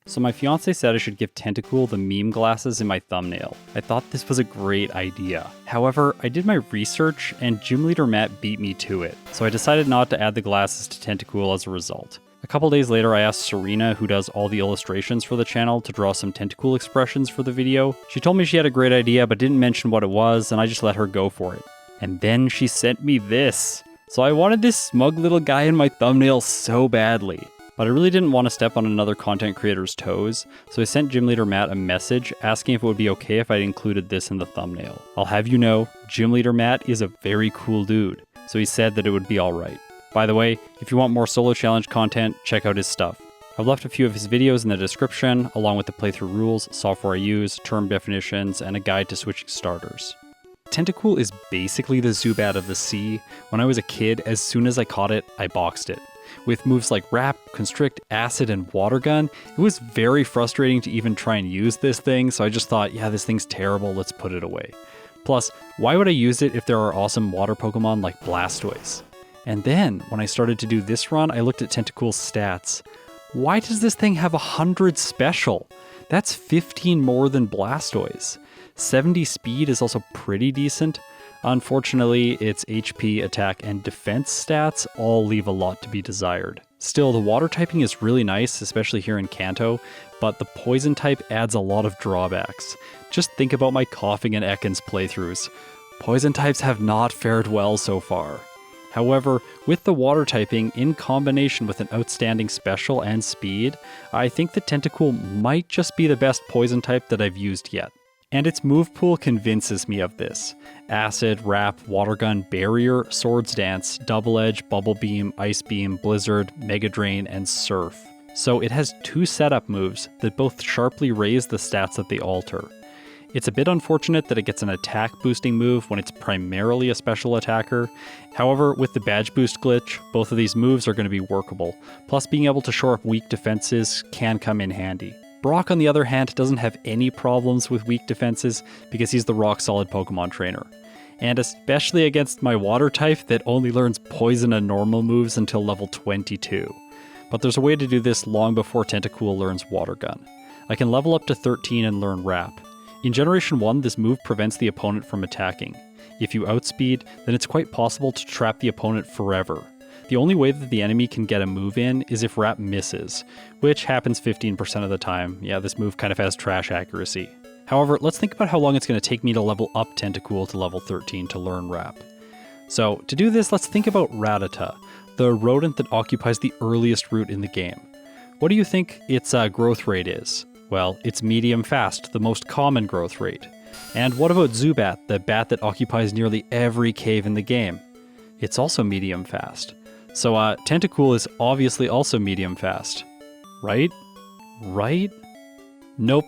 So my fiance said I should give Tentacool the meme glasses in my thumbnail. I thought this was a great idea. However, I did my research and Gym Leader Matt beat me to it, so I decided not to add the glasses to Tentacool as a result. A couple days later, I asked Serena, who does all the illustrations for the channel, to draw some Tentacool expressions for the video. She told me she had a great idea but didn't mention what it was, and I just let her go for it. And then she sent me this. So I wanted this smug little guy in my thumbnail so badly. But I really didn't want to step on another content creator's toes, so I sent Gym Leader Matt a message asking if it would be okay if I included this in the thumbnail. I'll have you know, Gym Leader Matt is a very cool dude, so he said that it would be alright. By the way, if you want more solo challenge content, check out his stuff. I've left a few of his videos in the description, along with the playthrough rules, software I use, term definitions, and a guide to switching starters. Tentacool is basically the Zubat of the sea. When I was a kid, as soon as I caught it, I boxed it. With moves like Wrap, Constrict, Acid, and Water Gun, it was very frustrating to even try and use this thing, so I just thought, yeah, this thing's terrible, let's put it away. Plus, why would I use it if there are awesome water Pokemon like Blastoise? And then, when I started to do this run, I looked at Tentacool's stats. Why does this thing have 100 special? That's 15 more than Blastoise. 70 speed is also pretty decent. Unfortunately, its HP, attack, and defense stats all leave a lot to be desired. Still, the water typing is really nice, especially here in Kanto, but the poison type adds a lot of drawbacks. Just think about my Coughing and Ekans playthroughs. Poison types have not fared well so far. However, with the water typing in combination with an outstanding special and speed, I think the Tentacool might just be the best poison type that I've used yet. And its move pool convinces me of this. Acid, Wrap, Water Gun, Barrier, Swords Dance, Double Edge, Bubble Beam, Ice Beam, Blizzard, Mega Drain, and Surf. So it has two setup moves that both sharply raise the stats that they alter. It's a bit unfortunate that it gets an attack boosting move when it's primarily a special attacker. However, with the badge boost glitch, both of these moves are going to be workable. Plus being able to shore up weak defenses can come in handy. Brock, on the other hand, doesn't have any problems with weak defenses because he's the rock-solid Pokemon trainer. And especially against my water type that only learns poison and normal moves until level 22. But there's a way to do this long before Tentacool learns Water Gun. I can level up to 13 and learn Wrap. In Generation 1, this move prevents the opponent from attacking. If you outspeed, then it's quite possible to trap the opponent forever. The only way that the enemy can get a move in is if Wrap misses, which happens 15% of the time. Yeah, this move kind of has trash accuracy. However, let's think about how long it's going to take me to level up Tentacool to level 13 to learn Wrap. So, to do this, let's think about Rattata, the rodent that occupies the earliest route in the game. What do you think its growth rate is? Well, it's medium fast, the most common growth rate. And what about Zubat, the bat that occupies nearly every cave in the game? It's also medium fast. So Tentacool is obviously also medium fast. Right? Right? Nope.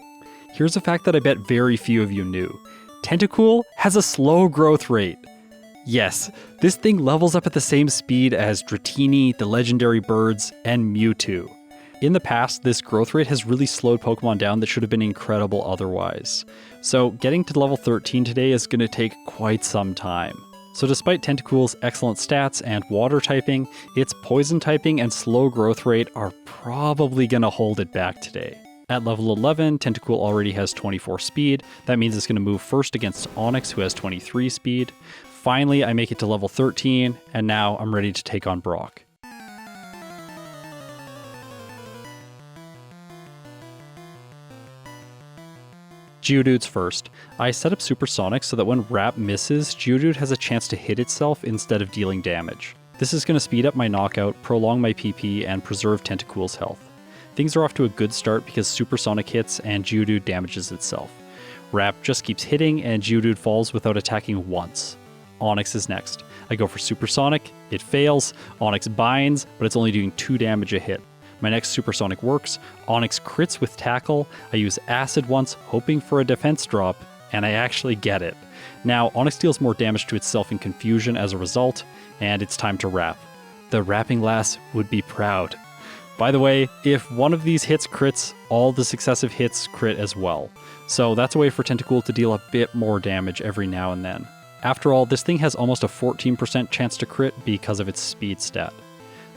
Here's a fact that I bet very few of you knew. Tentacool has a slow growth rate. Yes, this thing levels up at the same speed as Dratini, the legendary birds, and Mewtwo. In the past, this growth rate has really slowed Pokemon down that should have been incredible otherwise. So getting to level 13 today is going to take quite some time. So despite Tentacool's excellent stats and water typing, its poison typing and slow growth rate are probably going to hold it back today. At level 11, Tentacool already has 24 speed. That means it's going to move first against Onix, who has 23 speed. Finally, I make it to level 13, and now I'm ready to take on Brock. Geodude's first. I set up Supersonic so that when Wrap misses, Geodude has a chance to hit itself instead of dealing damage. This is going to speed up my knockout, prolong my PP, and preserve Tentacool's health. Things are off to a good start because Supersonic hits and Geodude damages itself. Wrap just keeps hitting and Geodude falls without attacking once. Onix is next. I go for Supersonic, it fails, Onix binds, but it's only doing 2 damage a hit. My next Supersonic works, Onix crits with Tackle, I use Acid once, hoping for a defense drop, and I actually get it. Now, Onix deals more damage to itself in Confusion as a result, and it's time to Wrap. The Wrapping Lass would be proud. By the way, if one of these hits crits, all the successive hits crit as well. So that's a way for Tentacool to deal a bit more damage every now and then. After all, this thing has almost a 14% chance to crit because of its speed stat.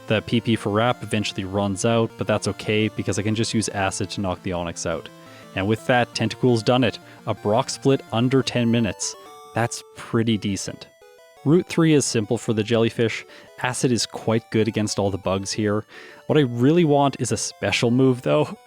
The PP for Wrap eventually runs out, but that's okay because I can just use Acid to knock the Onyx out. And with that, Tentacool's done it. A Brock split under 10 minutes. That's pretty decent. Route 3 is simple for the jellyfish. Acid is quite good against all the bugs here. What I really want is a special move though.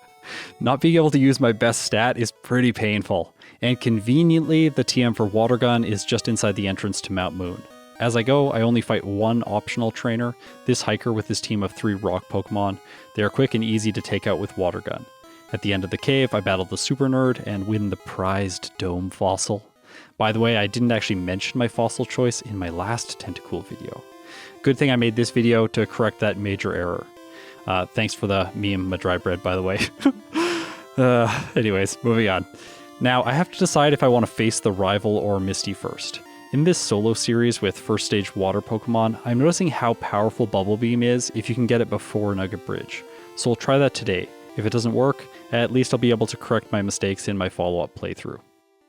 Not being able to use my best stat is pretty painful. And conveniently, the TM for Water Gun is just inside the entrance to Mount Moon. As I go, I only fight one optional trainer, this hiker with his team of 3 rock Pokemon. They are quick and easy to take out with Water Gun. At the end of the cave, I battle the Super Nerd and win the prized Dome Fossil. By the way, I didn't actually mention my fossil choice in my last Tentacool video. Good thing I made this video to correct that major error. Thanks for the meme, my dry bread, by the way. Anyways, moving on. Now, I have to decide if I want to face the rival or Misty first. In this solo series with first stage water Pokemon, I'm noticing how powerful Bubble Beam is if you can get it before Nugget Bridge. So I'll try that today. If it doesn't work, at least I'll be able to correct my mistakes in my follow-up playthrough.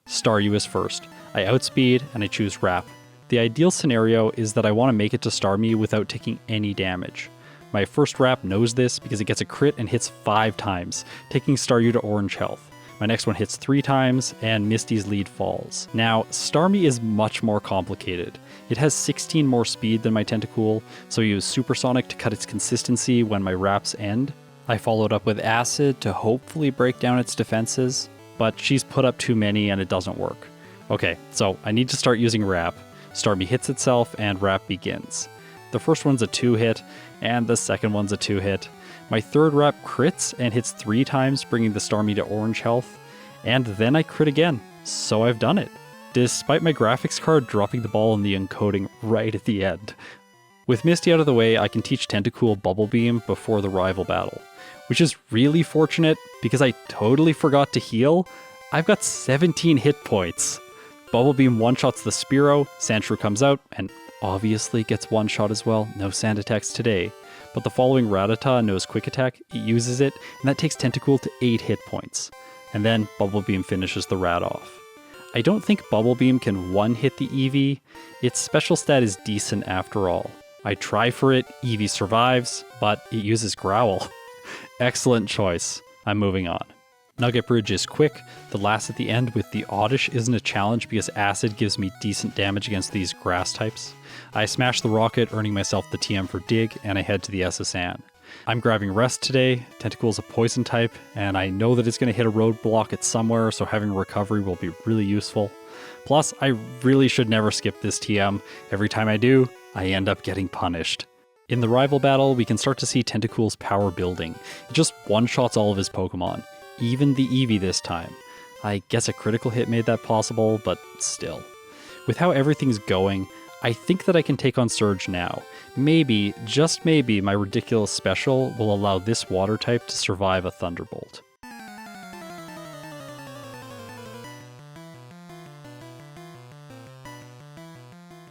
Staryu is first. I outspeed and I choose Wrap. The ideal scenario is that I want to make it to Starmie without taking any damage. My first Wrap knows this because it gets a crit and hits 5 times, taking Staryu to orange health. My next one hits 3 times, and Misty's lead falls. Now, Starmie is much more complicated. It has 16 more speed than my Tentacool, so I use Supersonic to cut its consistency when my Wraps end. I followed up with Acid to hopefully break down its defenses, but she's put up too many and it doesn't work. Okay, so I need to start using Wrap. Starmie hits itself and Wrap begins. The first one's a 2-hit, and the second one's a 2-hit. My third Wrap crits and hits 3 times, bringing the Starmie to orange health, and then I crit again, so I've done it, despite my graphics card dropping the ball in the encoding right at the end. With Misty out of the way, I can teach Tentacool Bubble Beam before the rival battle, which is really fortunate because I totally forgot to heal. I've got 17 hit points. Bubble Beam one-shots the Spearow, Sandshrew comes out, and obviously gets one-shot as well, no sand attacks today. But the following Rattata knows Quick Attack, it uses it, and that takes Tentacool to 8 hit points. And then Bubble Beam finishes the rat off. I don't think Bubble Beam can one-hit the Eevee. Its special stat is decent after all. I try for it, Eevee survives, but it uses Growl. Excellent choice. I'm moving on. Nugget Bridge is quick. The last at the end with the Oddish isn't a challenge because Acid gives me decent damage against these grass types. I smash the rocket, earning myself the TM for Dig, and I head to the SSN. I'm grabbing Rest today. Tentacool's a poison type, and I know that it's going to hit a roadblock at somewhere, so having recovery will be really useful. Plus, I really should never skip this TM. Every time I do, I end up getting punished. In the rival battle, we can start to see Tentacool's power building. It just one-shots all of his Pokemon, even the Eevee this time. I guess a critical hit made that possible, but still. With how everything's going, I think that I can take on Surge now. Maybe, just maybe, my ridiculous special will allow this water type to survive a Thunderbolt.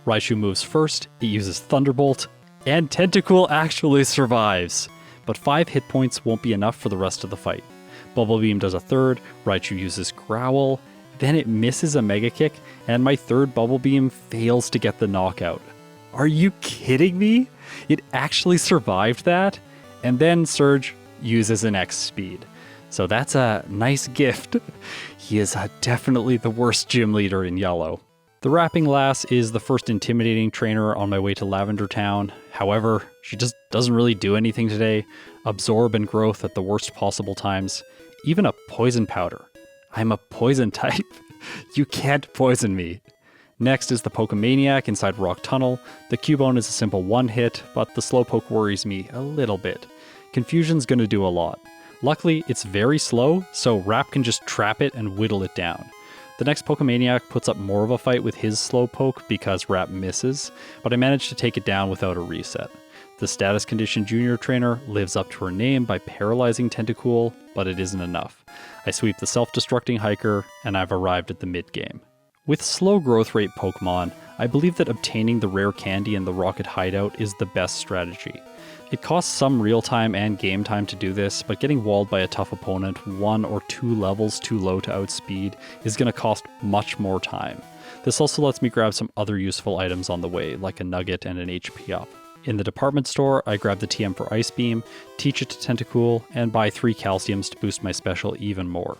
Raichu moves first, it uses Thunderbolt, and Tentacool actually survives. But 5 hit points won't be enough for the rest of the fight. Bubble Beam does a third, Raichu uses Growl, then it misses a Mega Kick, and my third Bubble Beam fails to get the knockout. Are you kidding me? It actually survived that? And then Surge uses an X speed. So that's a nice gift. He is definitely the worst gym leader in yellow. The Rapping Lass is the first intimidating trainer on my way to Lavender Town. However, she just doesn't really do anything today. Absorb and Growth at the worst possible times. Even a Poison Powder. I'm a poison type. You can't poison me. Next is the Pokemaniac inside Rock Tunnel. The Cubone is a simple one-hit, but the Slowpoke worries me a little bit. Confusion's gonna do a lot. Luckily, it's very slow, so Wrap can just trap it and whittle it down. The next Pokemaniac puts up more of a fight with his Slowpoke because Wrap misses, but I managed to take it down without a reset. The Status Condition Junior Trainer lives up to her name by paralyzing Tentacool, but it isn't enough. I sweep the self-destructing Hiker, and I've arrived at the mid-game. With slow growth rate Pokemon, I believe that obtaining the rare candy in the Rocket Hideout is the best strategy. It costs some real-time and game time to do this, but getting walled by a tough opponent 1 or 2 levels too low to outspeed is going to cost much more time. This also lets me grab some other useful items on the way, like a nugget and an HP up. In the department store, I grab the TM for Ice Beam, teach it to Tentacool, and buy 3 calciums to boost my special even more.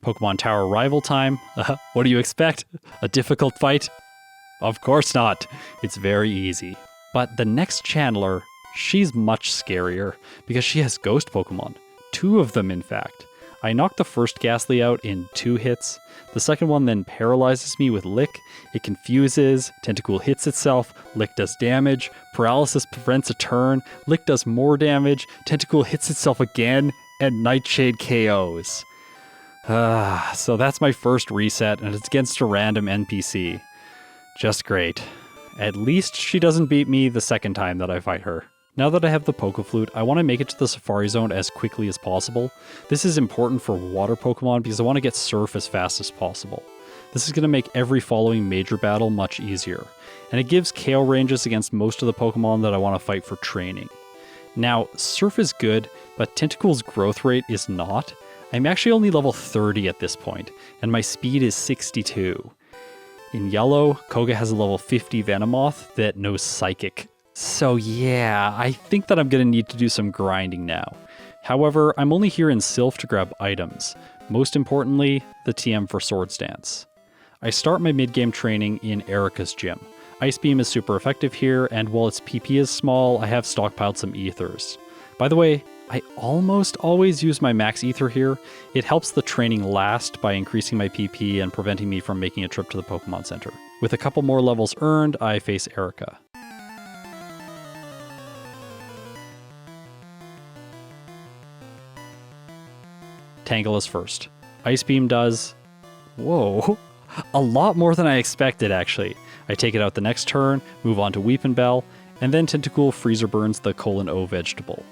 Pokemon Tower rival time. What do you expect? A difficult fight? Of course not. It's very easy. But the next Channeler, she's much scarier because she has ghost Pokemon. 2 of them, in fact. I knock the first Ghastly out in 2 hits. The second one then paralyzes me with Lick. It confuses, Tentacool hits itself, Lick does damage, Paralysis prevents a turn, Lick does more damage, Tentacool hits itself again, and Nightshade KOs. So that's my first reset, and it's against a random NPC. Just great. At least she doesn't beat me the second time that I fight her. Now that I have the Pokeflute, I want to make it to the Safari Zone as quickly as possible. This is important for water Pokemon because I want to get Surf as fast as possible. This is going to make every following major battle much easier, and it gives KO ranges against most of the Pokemon that I want to fight for training. Now, Surf is good, but Tentacool's growth rate is not. I'm actually only level 30 at this point, and my speed is 62. In Yellow, Koga has a level 50 Venomoth that knows Psychic. So yeah, I think that I'm going to need to do some grinding now. However, I'm only here in Sylph to grab items. Most importantly, the TM for Swords Dance. I start my mid-game training in Erika's gym. Ice Beam is super effective here, and while its PP is small, I have stockpiled some ethers. By the way, I almost always use my max ether here. It helps the training last by increasing my PP and preventing me from making a trip to the Pokemon Center. With a couple more levels earned, I face Erika. Tangle is first. Ice Beam does... whoa, a lot more than I expected actually. I take it out the next turn, move on to Weepin' Bell, and then Tentacool Freezer Burns the O vegetable.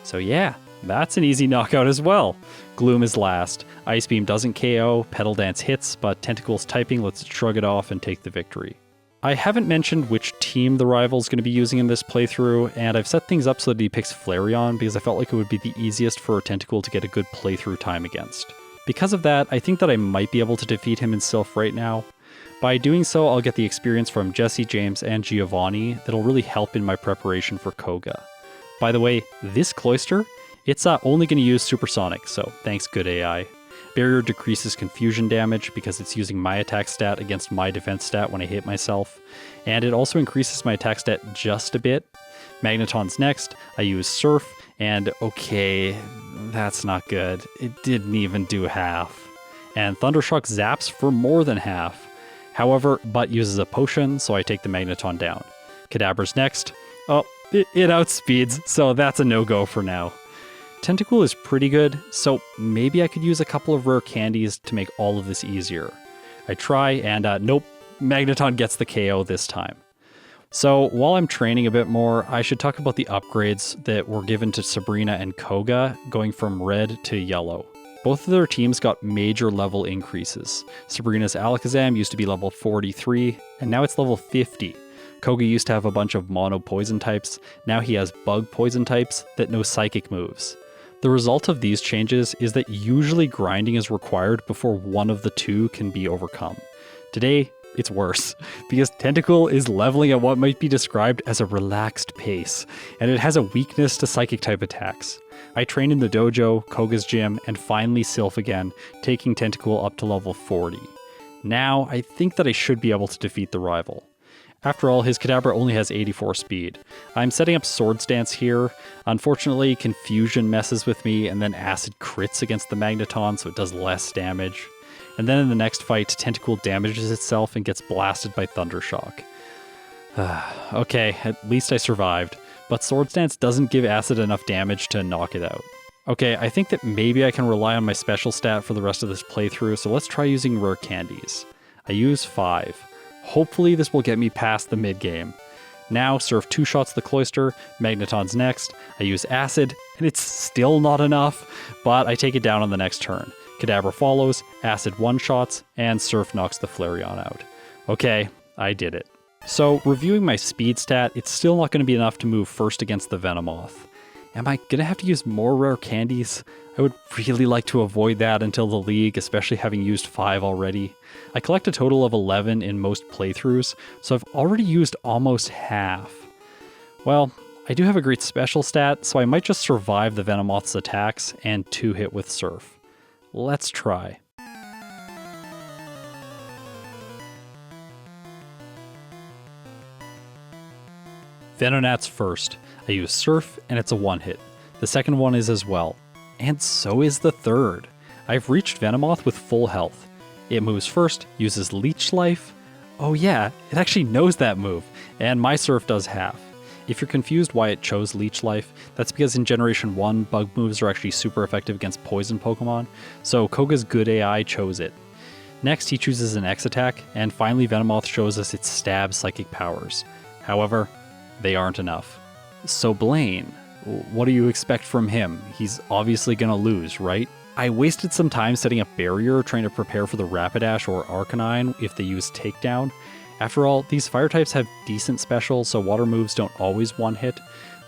So yeah, that's an easy knockout as well. Gloom is last. Ice Beam doesn't KO, Petal Dance hits, but Tentacool's typing lets it shrug it off and take the victory. I haven't mentioned which team the rival's going to be using in this playthrough, and I've set things up so that he picks Flareon because I felt like it would be the easiest for Tentacool to get a good playthrough time against. Because of that, I think that I might be able to defeat him in Sylph right now. By doing so, I'll get the experience from Jesse, James, and Giovanni that'll really help in my preparation for Koga. By the way, this Cloyster, it's only going to use Supersonic, so thanks good AI. Barrier decreases confusion damage because it's using my attack stat against my defense stat when I hit myself, and it also increases my attack stat just a bit. Magneton's next, I use Surf, and okay, that's not good. It didn't even do half. And Thundershock zaps for more than half. However, Butt uses a potion, so I take the Magneton down. Kadabra's next. Oh, it outspeeds, so that's a no-go for now. Tentacool is pretty good, so maybe I could use a couple of rare candies to make all of this easier. I try, and nope, Magneton gets the KO this time. So while I'm training a bit more, I should talk about the upgrades that were given to Sabrina and Koga, going from red to yellow. Both of their teams got major level increases. Sabrina's Alakazam used to be level 43, and now it's level 50. Koga used to have a bunch of mono poison types, now he has bug poison types that know psychic moves. The result of these changes is that usually grinding is required before one of the two can be overcome. Today, it's worse, because Tentacool is leveling at what might be described as a relaxed pace, and it has a weakness to psychic type attacks. I train in the dojo, Koga's gym, and finally Sylph again, taking Tentacool up to level 40. Now, I think that I should be able to defeat the rival. After all, his Kadabra only has 84 speed. I'm setting up Swords Dance here. Unfortunately, Confusion messes with me, and then Acid crits against the Magneton, so it does less damage. And then in the next fight, Tentacool damages itself and gets blasted by Thundershock. Okay, at least I survived. But Swords Dance doesn't give Acid enough damage to knock it out. Okay, I think that maybe I can rely on my special stat for the rest of this playthrough, so let's try using rare candies. I use 5. Hopefully this will get me past the mid-game. Now, Surf 2 shots the Cloyster, Magneton's next, I use Acid, and it's still not enough, but I take it down on the next turn. Kadabra follows, Acid 1 shots, and Surf knocks the Flareon out. Okay, I did it. So, reviewing my speed stat, it's still not going to be enough to move first against the Venomoth. Am I going to have to use more rare candies? I would really like to avoid that until the League, especially having used 5 already. I collect a total of 11 in most playthroughs, so I've already used almost half. Well, I do have a great special stat, so I might just survive the Venomoth's attacks and 2-hit with Surf. Let's try. Venonat's first. I use Surf and it's a 1-hit. The second one is as well. And so is the third. I've reached Venomoth with full health. It moves first, uses Leech Life. Oh yeah, it actually knows that move, and my Surf does half. If you're confused why it chose Leech Life, that's because in Generation 1, bug moves are actually super effective against poison Pokemon, so Koga's good AI chose it. Next, he chooses an X attack, and finally Venomoth shows us its stab psychic powers. However, they aren't enough. So Blaine, what do you expect from him? He's obviously gonna lose, right? I wasted some time setting up Barrier, trying to prepare for the Rapidash or Arcanine if they use Takedown. After all, these fire types have decent specials, so water moves don't always one-hit.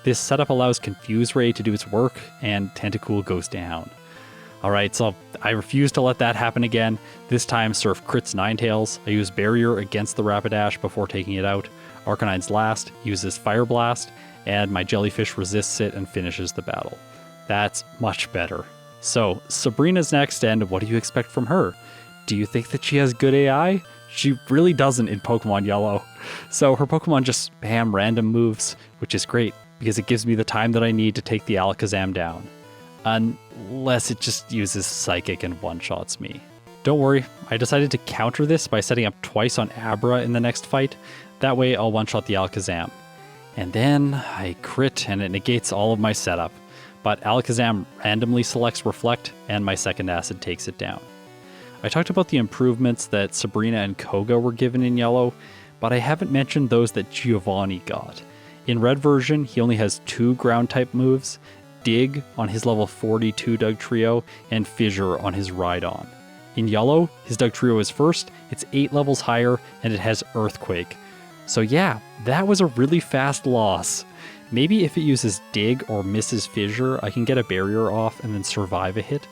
This setup allows Confuse Ray to do its work, and Tentacool goes down. Alright, so I refuse to let that happen again. This time Surf crits Ninetales. I use Barrier against the Rapidash before taking it out. Arcanine's last uses Fire Blast, and my Jellyfish resists it and finishes the battle. That's much better. So, Sabrina's next, and what do you expect from her? Do you think that she has good AI? She really doesn't in Pokemon Yellow. So her Pokemon just spam random moves, which is great, because it gives me the time that I need to take the Alakazam down. Unless it just uses Psychic and one-shots me. Don't worry, I decided to counter this by setting up twice on Abra in the next fight. That way I'll one-shot the Alakazam. And then I crit and it negates all of my setup. But Alakazam randomly selects Reflect, and my second acid takes it down. I talked about the improvements that Sabrina and Koga were given in Yellow, but I haven't mentioned those that Giovanni got. In Red version, he only has 2 ground-type moves, Dig on his level 42 Dugtrio, and Fissure on his Rhydon. In Yellow, his Dugtrio is first, it's 8 levels higher, and it has Earthquake. So yeah, that was a really fast loss. Maybe if it uses Dig or misses Fissure, I can get a barrier off and then survive a hit.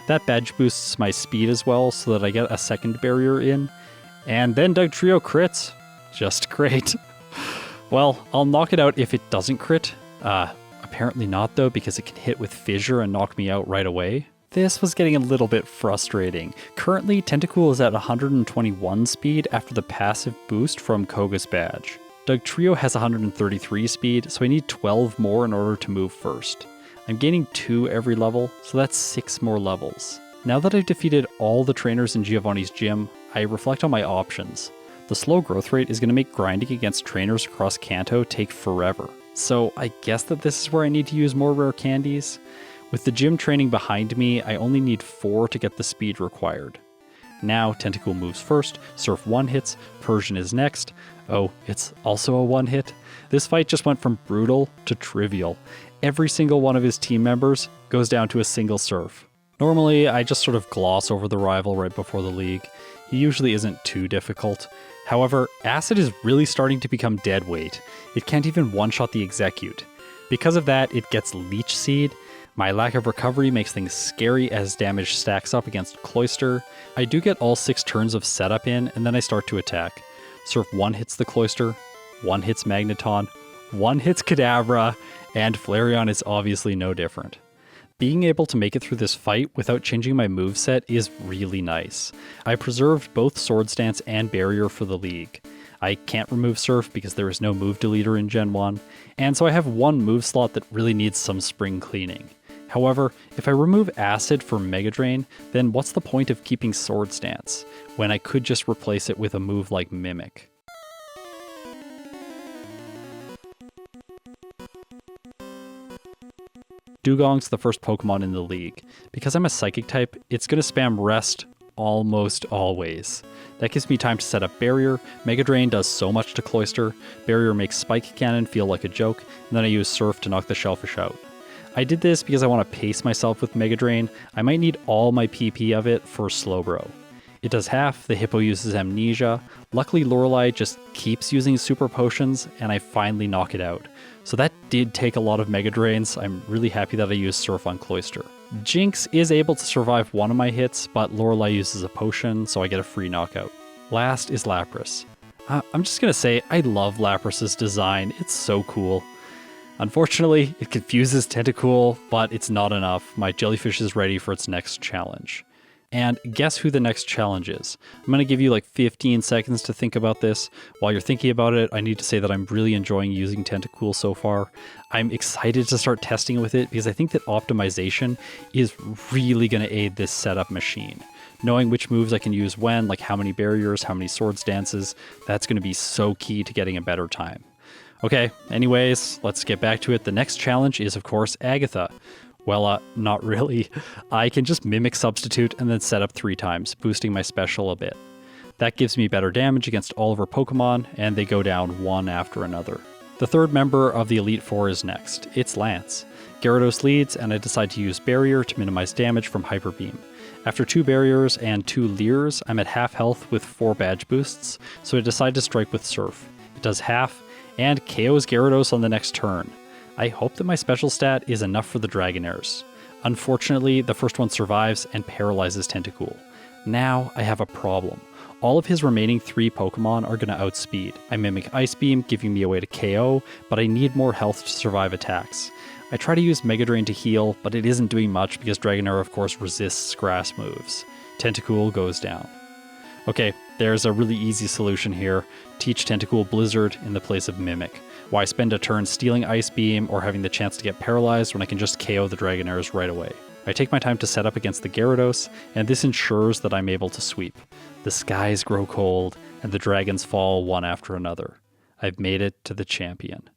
That badge boosts my speed as well, so that I get a second barrier in. And then Dugtrio crits. Just great. Well, I'll knock it out if it doesn't crit. Apparently not though, because it can hit with Fissure and knock me out right away. This was getting a little bit frustrating. Currently, Tentacool is at 121 speed after the passive boost from Koga's badge. Dugtrio has 133 speed, so I need 12 more in order to move first. I'm gaining 2 every level, so that's 6 more levels. Now that I've defeated all the trainers in Giovanni's gym, I reflect on my options. The slow growth rate is going to make grinding against trainers across Kanto take forever. So I guess that this is where I need to use more rare candies. With the gym training behind me, I only need 4 to get the speed required. Now Tentacool moves first, Surf 1-hits, Persian is next. Oh, it's also a 1-hit. This fight just went from brutal to trivial. Every single one of his team members goes down to a single Surf. Normally, I just sort of gloss over the rival right before the league. He usually isn't too difficult. However, Acid is really starting to become dead weight. It can't even one-shot the Execute. Because of that, it gets Leech Seed. My lack of recovery makes things scary as damage stacks up against Cloyster. I do get all 6 turns of setup in, and then I start to attack. Surf 1 hits the Cloyster, 1 hits Magneton, 1 hits Kadabra, and Flareon is obviously no different. Being able to make it through this fight without changing my moveset is really nice. I preserved both Sword Stance and Barrier for the league. I can't remove Surf because there is no move deleter in Gen 1, and so I have one move slot that really needs some spring cleaning. However, if I remove Acid for Mega Drain, then what's the point of keeping Sword Stance, when I could just replace it with a move like Mimic? Dugong's the first Pokemon in the league. Because I'm a Psychic type, it's going to spam Rest almost always. That gives me time to set up Barrier. Mega Drain does so much to Cloyster. Barrier makes Spike Cannon feel like a joke, and then I use Surf to knock the Shellfish out. I did this because I want to pace myself with Mega Drain. I might need all my PP of it for Slowbro. It does half, the Hippo uses Amnesia. Luckily Lorelei just keeps using Super Potions, and I finally knock it out. So that did take a lot of Mega Drains. I'm really happy that I used Surf on Cloyster. Jinx is able to survive one of my hits, but Lorelei uses a potion, so I get a free knockout. Last is Lapras. I'm just gonna say, I love Lapras's design, it's so cool. Unfortunately, it confuses Tentacool, but it's not enough. My jellyfish is ready for its next challenge. And guess who the next challenge is? I'm going to give you like 15 seconds to think about this. While you're thinking about it, I need to say that I'm really enjoying using Tentacool so far. I'm excited to start testing with it because I think that optimization is really going to aid this setup machine. Knowing which moves I can use when, like how many barriers, how many swords dances, that's going to be so key to getting a better time. Okay, anyways, let's get back to it. The next challenge is, of course, Agatha. Well, not really. I can just mimic substitute and then set up 3 times, boosting my special a bit. That gives me better damage against all of her Pokemon, and they go down one after another. The third member of the Elite Four is next. It's Lance. Gyarados leads, and I decide to use Barrier to minimize damage from Hyper Beam. After 2 barriers and 2 Leers, I'm at half health with 4 badge boosts, so I decide to strike with Surf. It does half, and KOs Gyarados on the next turn. I hope that my special stat is enough for the Dragonairs. Unfortunately, the first one survives and paralyzes Tentacool. Now I have a problem. All of his remaining 3 Pokemon are going to outspeed. I mimic Ice Beam, giving me a way to KO, but I need more health to survive attacks. I try to use Mega Drain to heal, but it isn't doing much because Dragonair of course resists grass moves. Tentacool goes down. Okay, there's a really easy solution here. Teach Tentacool Blizzard in the place of Mimic. Why spend a turn stealing Ice Beam or having the chance to get paralyzed when I can just KO the Dragonairs right away? I take my time to set up against the Gyarados, and this ensures that I'm able to sweep. The skies grow cold, and the dragons fall one after another. I've made it to the champion.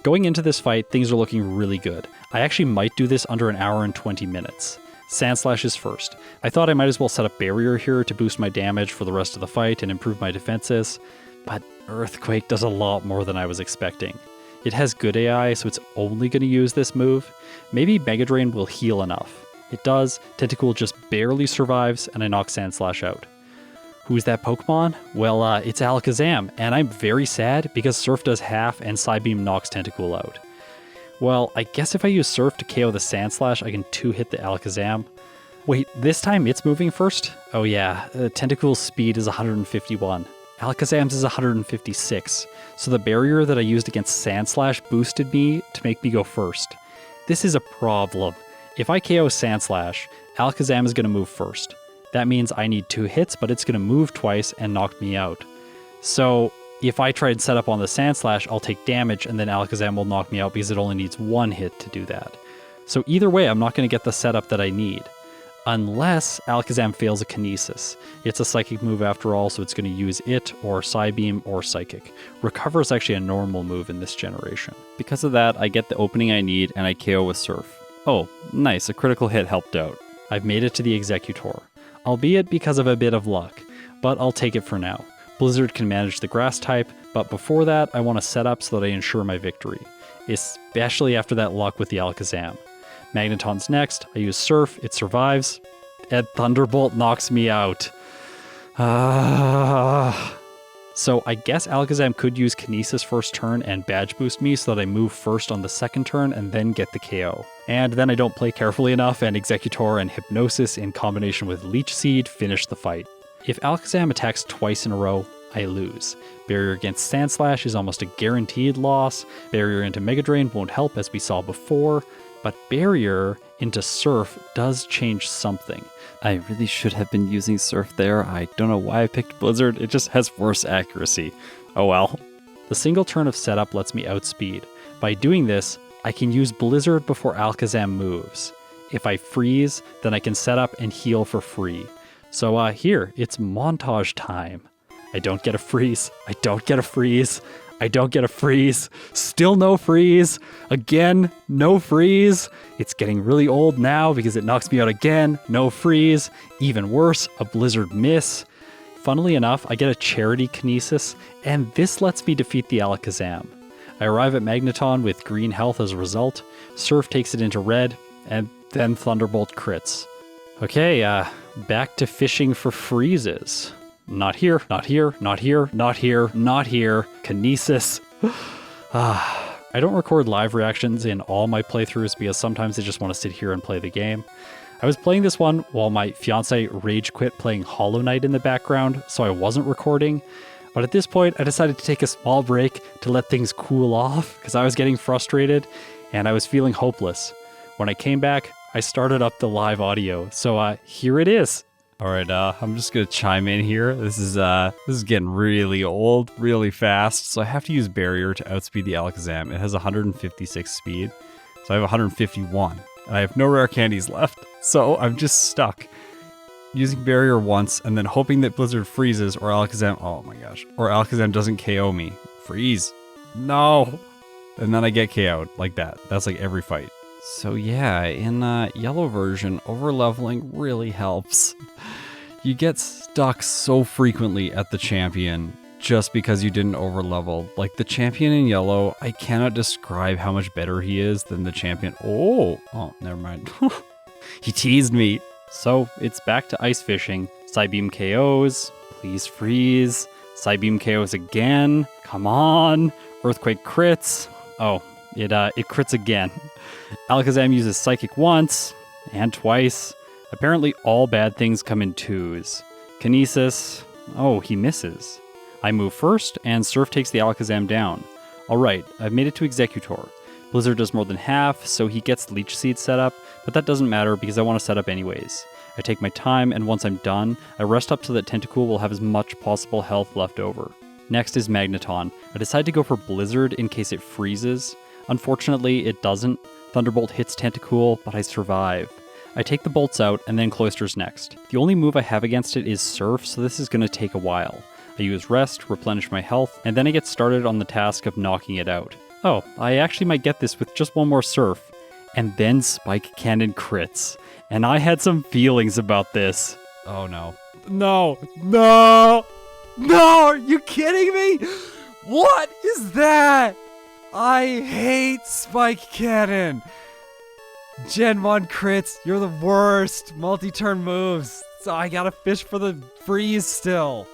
Going into this fight, things are looking really good. I actually might do this under an hour and 20 minutes. Sandslash is first. I thought I might as well set up Barrier here to boost my damage for the rest of the fight and improve my defenses, but Earthquake does a lot more than I was expecting. It has good AI, so it's only going to use this move. Maybe Mega Drain will heal enough. It does, Tentacool just barely survives, and I knock Sandslash out. Who's that Pokemon? Well, it's Alakazam, and I'm very sad because Surf does half and Psybeam knocks Tentacool out. Well, I guess if I use Surf to KO the Sandslash, I can 2-hit the Alakazam. Wait, this time it's moving first? Oh yeah, Tentacool's speed is 151. Alakazam's is 156, so the barrier that I used against Sandslash boosted me to make me go first. This is a problem. If I KO Sandslash, Alakazam is going to move first. That means I need 2 hits, but it's going to move twice and knock me out. So if I try and set up on the Sandslash, I'll take damage and then Alakazam will knock me out because it only needs 1 hit to do that. So either way, I'm not going to get the setup that I need. Unless Alakazam fails a Kinesis. It's a Psychic move after all, so it's going to use it, or Psybeam, or Psychic. Recover is actually a normal move in this generation. Because of that, I get the opening I need and I KO with Surf. Oh, nice, a critical hit helped out. I've made it to the Exeggutor. Albeit because of a bit of luck, but I'll take it for now. Blizzard can manage the grass type, but before that, I want to set up so that I ensure my victory. Especially after that luck with the Alakazam. Magneton's next, I use Surf, it survives, and Thunderbolt knocks me out. So I guess Alakazam could use Kinesis first turn and badge boost me so that I move first on the second turn and then get the KO. And then I don't play carefully enough and Exeggutor and Hypnosis in combination with Leech Seed finish the fight. If Alakazam attacks twice in a row, I lose. Barrier against Sandslash is almost a guaranteed loss. Barrier into Mega Drain won't help as we saw before, but Barrier into Surf does change something. I really should have been using Surf there. I don't know why I picked Blizzard. It just has worse accuracy. Oh well. The single turn of setup lets me outspeed. By doing this, I can use Blizzard before Alakazam moves. If I freeze, then I can set up and heal for free. So here, it's montage time. I don't get a freeze. I don't get a freeze. I don't get a freeze. Still no freeze. Again, no freeze. It's getting really old now because it knocks me out again. No freeze. Even worse, a Blizzard miss. Funnily enough, I get a Charity Kinesis, and this lets me defeat the Alakazam. I arrive at Magneton with green health as a result. Surf takes it into red, and then Thunderbolt crits. Okay, back to fishing for freezes. Not here, not here, not here, not here, not here. Kinesis. I don't record live reactions in all my playthroughs because sometimes I just want to sit here and play the game. I was playing this one while my fiance rage quit playing Hollow Knight in the background, so I wasn't recording. But at this point, I decided to take a small break to let things cool off because I was getting frustrated and I was feeling hopeless. When I came back, I started up the live audio, so here it is. All right, I'm just gonna chime in here. This is getting really old, really fast. So I have to use Barrier to outspeed the Alakazam. It has 156 speed, so I have 151, and I have no rare candies left. So I'm just stuck using Barrier once, and then hoping that Blizzard freezes or Alakazam. Oh my gosh, or Alakazam doesn't KO me. Freeze, no, and then I get KO'd like that. That's like every fight. So yeah, in yellow version, overleveling really helps. You get stuck so frequently at the champion just because you didn't overlevel. Like the champion in yellow, I cannot describe how much better he is than the champion. Oh, never mind. He teased me. So it's back to ice fishing. Psybeam KOs, please freeze. Psybeam KOs again, come on. Earthquake crits. Oh, it crits again. Alakazam uses Psychic once, and twice. Apparently all bad things come in twos. Kinesis. Oh, he misses. I move first, and Surf takes the Alakazam down. Alright, I've made it to Executor. Blizzard does more than half, so he gets Leech Seed set up, but that doesn't matter because I want to set up anyways. I take my time, and once I'm done, I rest up so that Tentacool will have as much possible health left over. Next is Magneton. I decide to go for Blizzard in case it freezes. Unfortunately, it doesn't. Thunderbolt hits Tentacool, but I survive. I take the bolts out, and then Cloyster's next. The only move I have against it is Surf, so this is going to take a while. I use Rest, replenish my health, and then I get started on the task of knocking it out. Oh, I actually might get this with just one more Surf. And then Spike Cannon crits. And I had some feelings about this. Oh no. No! No! No! Are you kidding me? What is that? I hate Spike Cannon. Gen 1 crits, you're the worst. Multi-turn moves. So I gotta fish for the freeze still.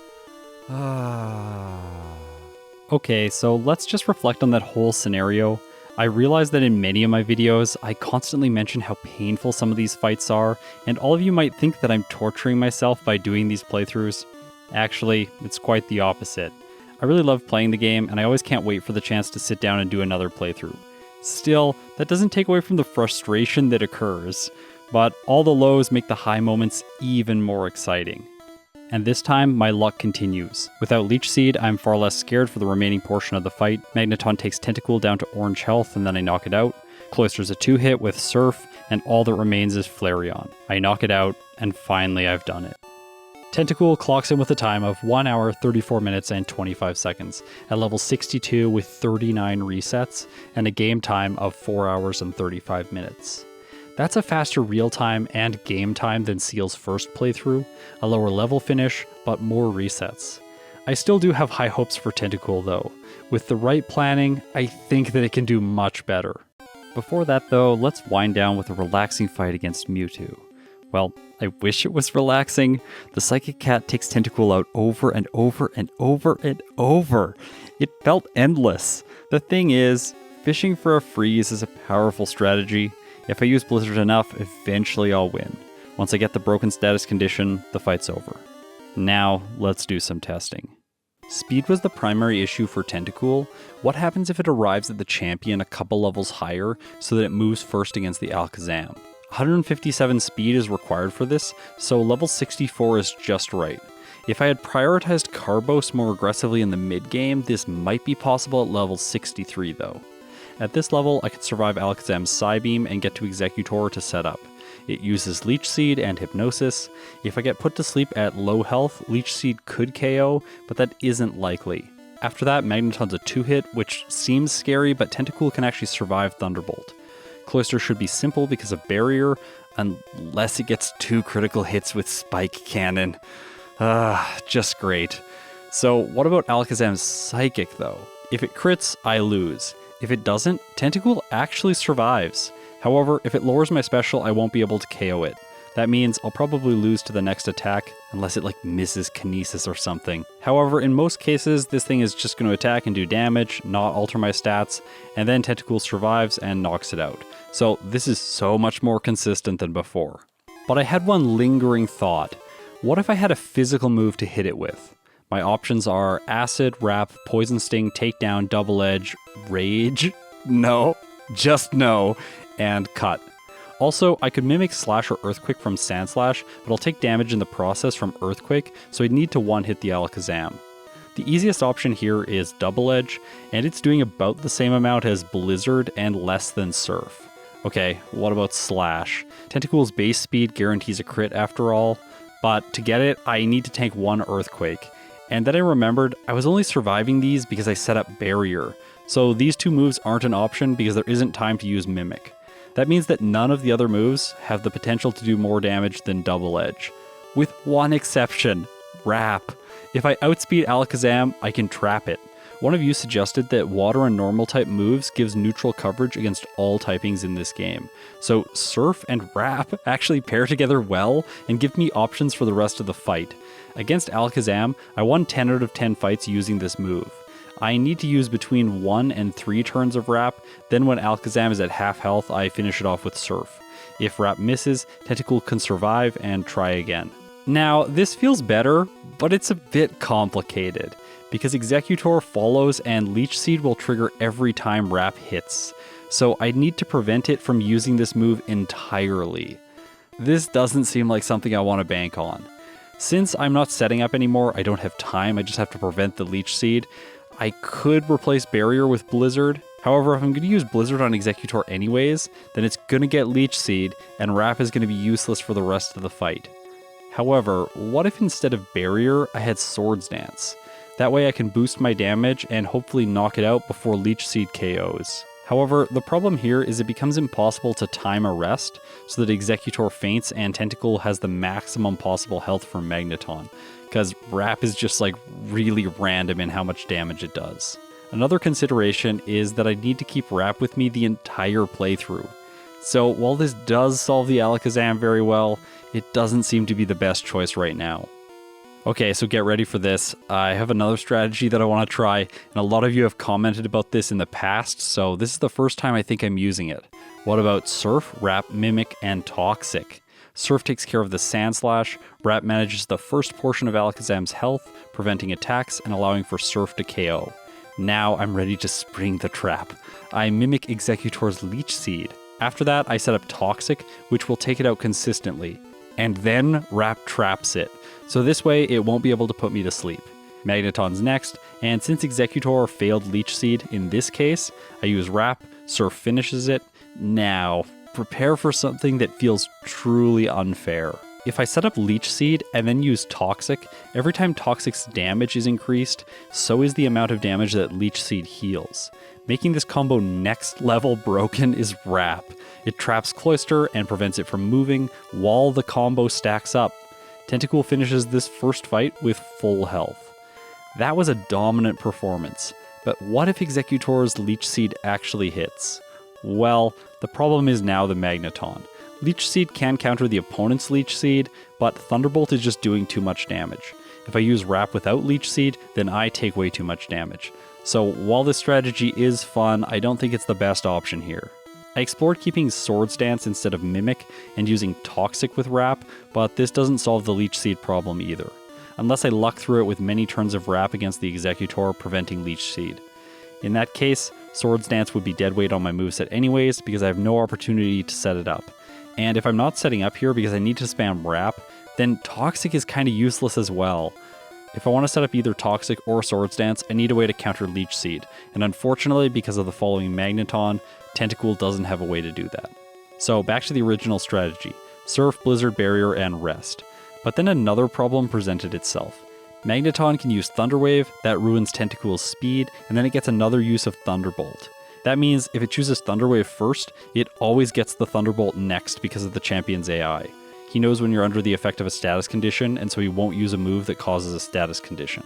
Okay, so let's just reflect on that whole scenario. I realize that in many of my videos, I constantly mention how painful some of these fights are, and all of you might think that I'm torturing myself by doing these playthroughs. Actually, it's quite the opposite. I really love playing the game, and I always can't wait for the chance to sit down and do another playthrough. Still, that doesn't take away from the frustration that occurs, but all the lows make the high moments even more exciting. And this time, my luck continues. Without Leech Seed, I'm far less scared for the remaining portion of the fight. Magneton takes Tentacool down to orange health, and then I knock it out. Cloyster's a 2-hit with Surf, and all that remains is Flareon. I knock it out, and finally I've done it. Tentacool clocks in with a time of 1 hour, 34 minutes, and 25 seconds, at level 62 with 39 resets, and a game time of 4 hours and 35 minutes. That's a faster real time and game time than Seal's first playthrough, a lower level finish, but more resets. I still do have high hopes for Tentacool though. With the right planning, I think that it can do much better. Before that though, let's wind down with a relaxing fight against Mewtwo. Well, I wish it was relaxing. The Psychic Cat takes Tentacool out over and over and over and over. It felt endless. The thing is, fishing for a freeze is a powerful strategy. If I use Blizzard enough, eventually I'll win. Once I get the broken status condition, the fight's over. Now, let's do some testing. Speed was the primary issue for Tentacool. What happens if it arrives at the champion a couple levels higher so that it moves first against the Alakazam? 157 speed is required for this, so level 64 is just right. If I had prioritized Carbos more aggressively in the mid-game, this might be possible at level 63 though. At this level, I could survive Alakazam's Psybeam and get to Executor to set up. It uses Leech Seed and Hypnosis. If I get put to sleep at low health, Leech Seed could KO, but that isn't likely. After that, Magneton's a 2-hit, which seems scary, but Tentacool can actually survive Thunderbolt. Cloyster should be simple because of Barrier, unless it gets 2 critical hits with Spike Cannon. Just great. So what about Alakazam's Psychic though? If it crits, I lose. If it doesn't, Tentacool actually survives. However, if it lowers my special, I won't be able to KO it. That means I'll probably lose to the next attack, unless it misses Kinesis or something. However, in most cases, this thing is just going to attack and do damage, not alter my stats, and then Tentacool survives and knocks it out. So this is so much more consistent than before. But I had one lingering thought. What if I had a physical move to hit it with? My options are Acid, Wrap, Poison Sting, Takedown, Double Edge, Rage, no, just no, and Cut. Also, I could mimic Slash or Earthquake from Sandslash, but I'll take damage in the process from Earthquake, so I'd need to one-hit the Alakazam. The easiest option here is Double Edge, and it's doing about the same amount as Blizzard and less than Surf. Okay, what about Slash? Tentacool's base speed guarantees a crit after all, but to get it, I need to tank one Earthquake. And then I remembered I was only surviving these because I set up Barrier, so these two moves aren't an option because there isn't time to use Mimic. That means that none of the other moves have the potential to do more damage than Double Edge. With one exception, Wrap. If I outspeed Alakazam, I can trap it. One of you suggested that Water and Normal type moves gives neutral coverage against all typings in this game. So Surf and Wrap actually pair together well and give me options for the rest of the fight. Against Alakazam, I won 10 out of 10 fights using this move. I need to use between 1 and 3 turns of Wrap, then when Alakazam is at half health, I finish it off with Surf. If Wrap misses, Tentacool can survive and try again. Now, this feels better, but it's a bit complicated, because Executor follows and Leech Seed will trigger every time Wrap hits, so I need to prevent it from using this move entirely. This doesn't seem like something I want to bank on. Since I'm not setting up anymore, I don't have time, I just have to prevent the Leech Seed. I could replace Barrier with Blizzard. However, if I'm going to use Blizzard on Executor anyways, then it's going to get Leech Seed, and Wrap is going to be useless for the rest of the fight. However, what if instead of Barrier, I had Swords Dance? That way I can boost my damage and hopefully knock it out before Leech Seed KOs. However, the problem here is it becomes impossible to time a rest, so that Executor faints and Tentacool has the maximum possible health from Magneton, because Wrap is just like really random in how much damage it does. Another consideration is that I need to keep Wrap with me the entire playthrough. So while this does solve the Alakazam very well, it doesn't seem to be the best choice right now. Okay, so get ready for this. I have another strategy that I want to try, and a lot of you have commented about this in the past, so this is the first time I think I'm using it. What about Surf, Wrap, Mimic, and Toxic? Surf takes care of the Sandslash, Wrap manages the first portion of Alakazam's health, preventing attacks and allowing for Surf to KO. Now I'm ready to spring the trap. I mimic Executor's Leech Seed. After that, I set up Toxic, which will take it out consistently. And then Wrap traps it. So this way, it won't be able to put me to sleep. Magneton's next, and since Executor failed Leech Seed in this case, I use Wrap, Surf finishes it. Now, prepare for something that feels truly unfair. If I set up Leech Seed and then use Toxic, every time Toxic's damage is increased, so is the amount of damage that Leech Seed heals. Making this combo next level broken is Wrap. It traps Cloyster and prevents it from moving while the combo stacks up. Tentacool finishes this first fight with full health. That was a dominant performance, but what if Executor's Leech Seed actually hits? Well, the problem is now the Magneton. Leech Seed can counter the opponent's Leech Seed, but Thunderbolt is just doing too much damage. If I use Wrap without Leech Seed, then I take way too much damage. So while this strategy is fun, I don't think it's the best option here. I explored keeping Swords Dance instead of Mimic and using Toxic with Wrap, but this doesn't solve the Leech Seed problem either, unless I luck through it with many turns of Wrap against the Executor preventing Leech Seed. In that case, Swords Dance would be dead weight on my moveset anyways because I have no opportunity to set it up. And if I'm not setting up here because I need to spam Wrap, then Toxic is kind of useless as well. If I want to set up either Toxic or Swords Dance, I need a way to counter Leech Seed, and unfortunately, because of the following Magneton, Tentacool doesn't have a way to do that. So back to the original strategy, Surf, Blizzard, Barrier, and Rest. But then another problem presented itself. Magneton can use Thunder Wave, that ruins Tentacool's speed, and then it gets another use of Thunderbolt. That means if it chooses Thunder Wave first, it always gets the Thunderbolt next because of the champion's AI. He knows when you're under the effect of a status condition, and so he won't use a move that causes a status condition.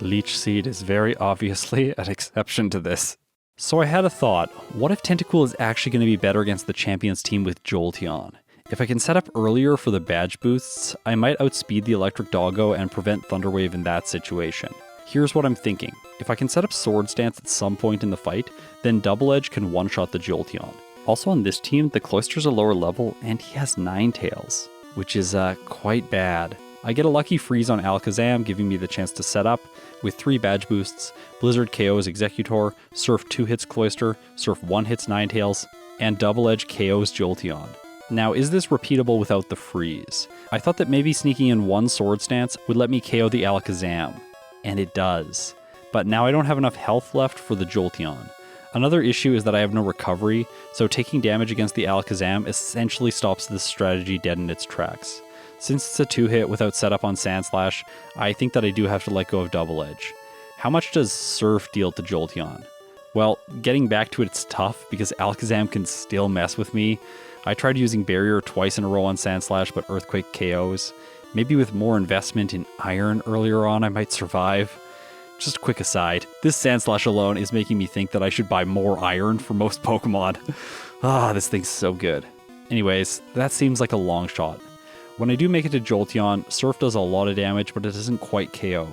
Leech Seed is very obviously an exception to this. So I had a thought, what if Tentacool is actually going to be better against the champion's team with Jolteon? If I can set up earlier for the badge boosts, I might outspeed the Electric Doggo and prevent Thunder Wave in that situation. Here's what I'm thinking. If I can set up Swords Dance at some point in the fight, then Double Edge can one-shot the Jolteon. Also on this team, the Cloyster's a lower level and he has Ninetales. which is quite bad. I get a lucky freeze on Alakazam, giving me the chance to set up with 3 badge boosts, Blizzard KOs Exeggutor, Surf 2 hits Cloyster, Surf 1 hits Ninetales, and Double Edge KOs Jolteon. Now, is this repeatable without the freeze? I thought that maybe sneaking in 1 Sword Stance would let me KO the Alakazam, and it does. But now I don't have enough health left for the Jolteon. Another issue is that I have no recovery, so taking damage against the Alakazam essentially stops this strategy dead in its tracks. Since it's a 2-hit without setup on Sandslash, I think that I do have to let go of Double Edge. How much does Surf deal to Jolteon? Well, getting back to it's tough because Alakazam can still mess with me. I tried using Barrier twice in a row on Sandslash, but Earthquake KOs. Maybe with more investment in Iron earlier on, I might survive. Just a quick aside, this Sandslash alone is making me think that I should buy more Iron for most Pokemon. This thing's so good. Anyways, that seems like a long shot. When I do make it to Jolteon, Surf does a lot of damage, but it doesn't quite KO.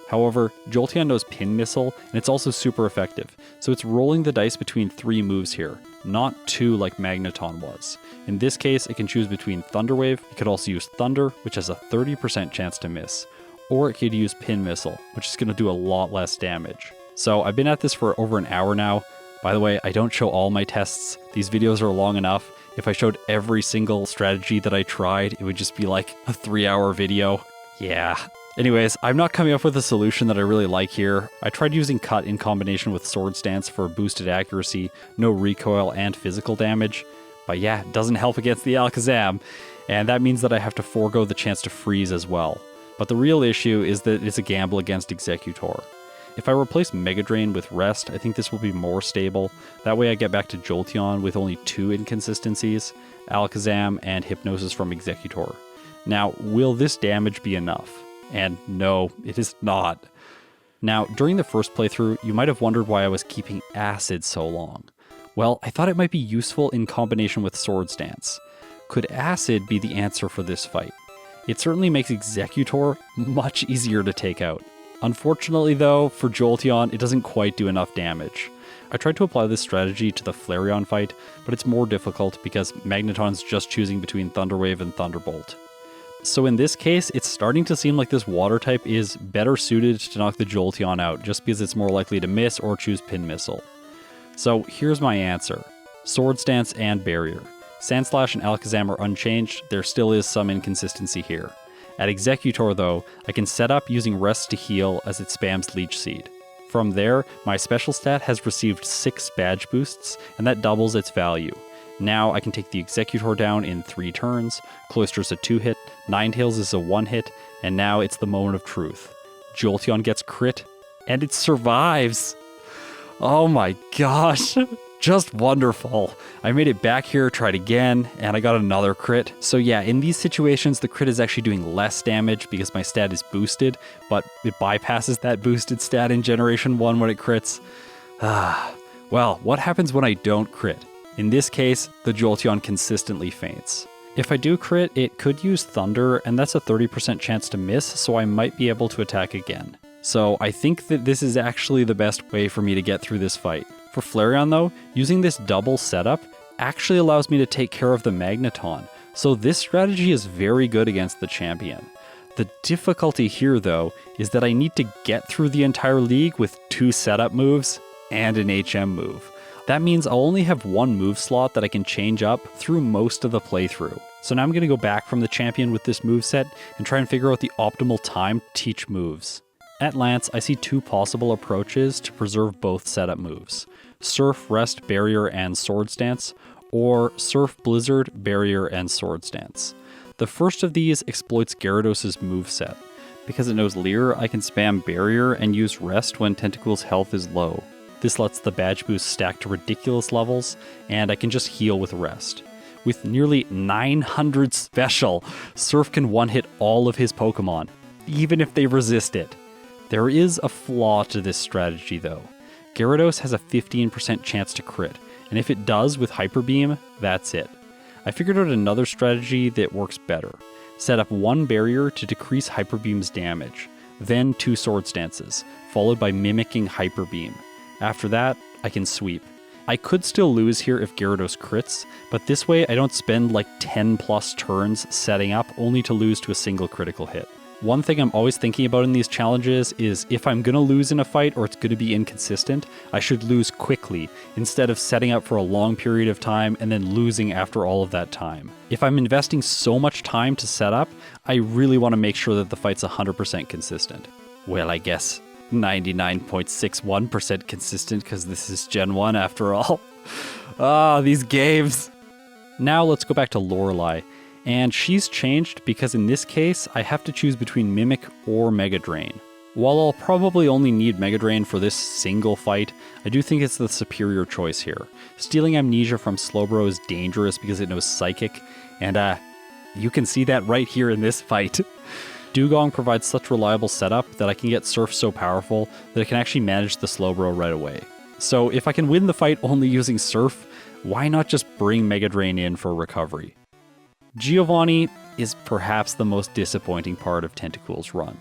However, Jolteon knows Pin Missile, and it's also super effective, so it's rolling the dice between 3 moves here, not 2 like Magneton was. In this case, it can choose between Thunder Wave, it could also use Thunder, which has a 30% chance to miss, or it could use Pin Missile, which is going to do a lot less damage. So I've been at this for over an hour now. By the way, I don't show all my tests, these videos are long enough. If I showed every single strategy that I tried, it would just be like a 3-hour video. Yeah. Anyways, I'm not coming up with a solution that I really like here. I tried using Cut in combination with Sword Stance for boosted accuracy, no recoil, and physical damage. But yeah, it doesn't help against the Alakazam, and that means that I have to forego the chance to freeze as well. But the real issue is that it's a gamble against Exeggutor. If I replace Mega Drain with Rest, I think this will be more stable. That way I get back to Jolteon with only 2 inconsistencies, Alakazam and Hypnosis from Exeggutor. Now, will this damage be enough? And no, it is not. Now, during the first playthrough, you might have wondered why I was keeping Acid so long. Well, I thought it might be useful in combination with Sword Stance. Could Acid be the answer for this fight? It certainly makes Exeggutor much easier to take out. Unfortunately though, for Jolteon, it doesn't quite do enough damage. I tried to apply this strategy to the Flareon fight, but it's more difficult because Magneton's just choosing between Thunder Wave and Thunderbolt. So in this case, it's starting to seem like this water type is better suited to knock the Jolteon out, just because it's more likely to miss or choose Pin Missile. So here's my answer. Sword Stance and Barrier. Sandslash and Alakazam are unchanged, there still is some inconsistency here. At Exeggutor though, I can set up using Rest to heal as it spams Leech Seed. From there, my special stat has received 6 badge boosts, and that doubles its value. Now I can take the Exeggutor down in 3 turns, Cloyster's a 2-hit, Ninetales is a 1-hit, and now it's the moment of truth. Jolteon gets crit, and it survives! Oh my gosh! Just wonderful. I made it back here, tried again, and I got another crit. So yeah, in these situations, the crit is actually doing less damage because my stat is boosted, but it bypasses that boosted stat in Generation 1 when it crits. Well, what happens when I don't crit? In this case, the Jolteon consistently faints. If I do crit, it could use Thunder, and that's a 30% chance to miss, so I might be able to attack again. So I think that this is actually the best way for me to get through this fight. For Flareon though, using this double setup actually allows me to take care of the Magneton, so this strategy is very good against the champion. The difficulty here though is that I need to get through the entire league with 2 setup moves and an HM move. That means I'll only have 1 move slot that I can change up through most of the playthrough. So now I'm going to go back from the champion with this moveset and try and figure out the optimal time to teach moves. At Lance, I see 2 possible approaches to preserve both setup moves. Surf, Rest, Barrier, and Sword Stance, or Surf, Blizzard, Barrier, and Sword Stance. The first of these exploits Gyarados' moveset. Because it knows Leer, I can spam Barrier and use Rest when Tentacool's health is low. This lets the badge boost stack to ridiculous levels, and I can just heal with Rest. With nearly 900 special, Surf can one-hit all of his Pokemon, even if they resist it. There is a flaw to this strategy though. Gyarados has a 15% chance to crit, and if it does with Hyper Beam, that's it. I figured out another strategy that works better. Set up 1 Barrier to decrease Hyper Beam's damage, then 2 Sword Stances, followed by mimicking Hyper Beam. After that, I can sweep. I could still lose here if Gyarados crits, but this way I don't spend like 10 plus turns setting up only to lose to a single critical hit. One thing I'm always thinking about in these challenges is if I'm going to lose in a fight or it's going to be inconsistent, I should lose quickly instead of setting up for a long period of time and then losing after all of that time. If I'm investing so much time to set up, I really want to make sure that the fight's 100% consistent. Well, I guess 99.61% consistent because this is Gen 1 after all. These games. Now let's go back to Lorelei. And she's changed because in this case, I have to choose between Mimic or Mega Drain. While I'll probably only need Mega Drain for this single fight, I do think it's the superior choice here. Stealing Amnesia from Slowbro is dangerous because it knows Psychic, and you can see that right here in this fight. Dugong provides such reliable setup that I can get Surf so powerful that I can actually manage the Slowbro right away. So if I can win the fight only using Surf, why not just bring Mega Drain in for recovery? Giovanni is perhaps the most disappointing part of Tentacool's run.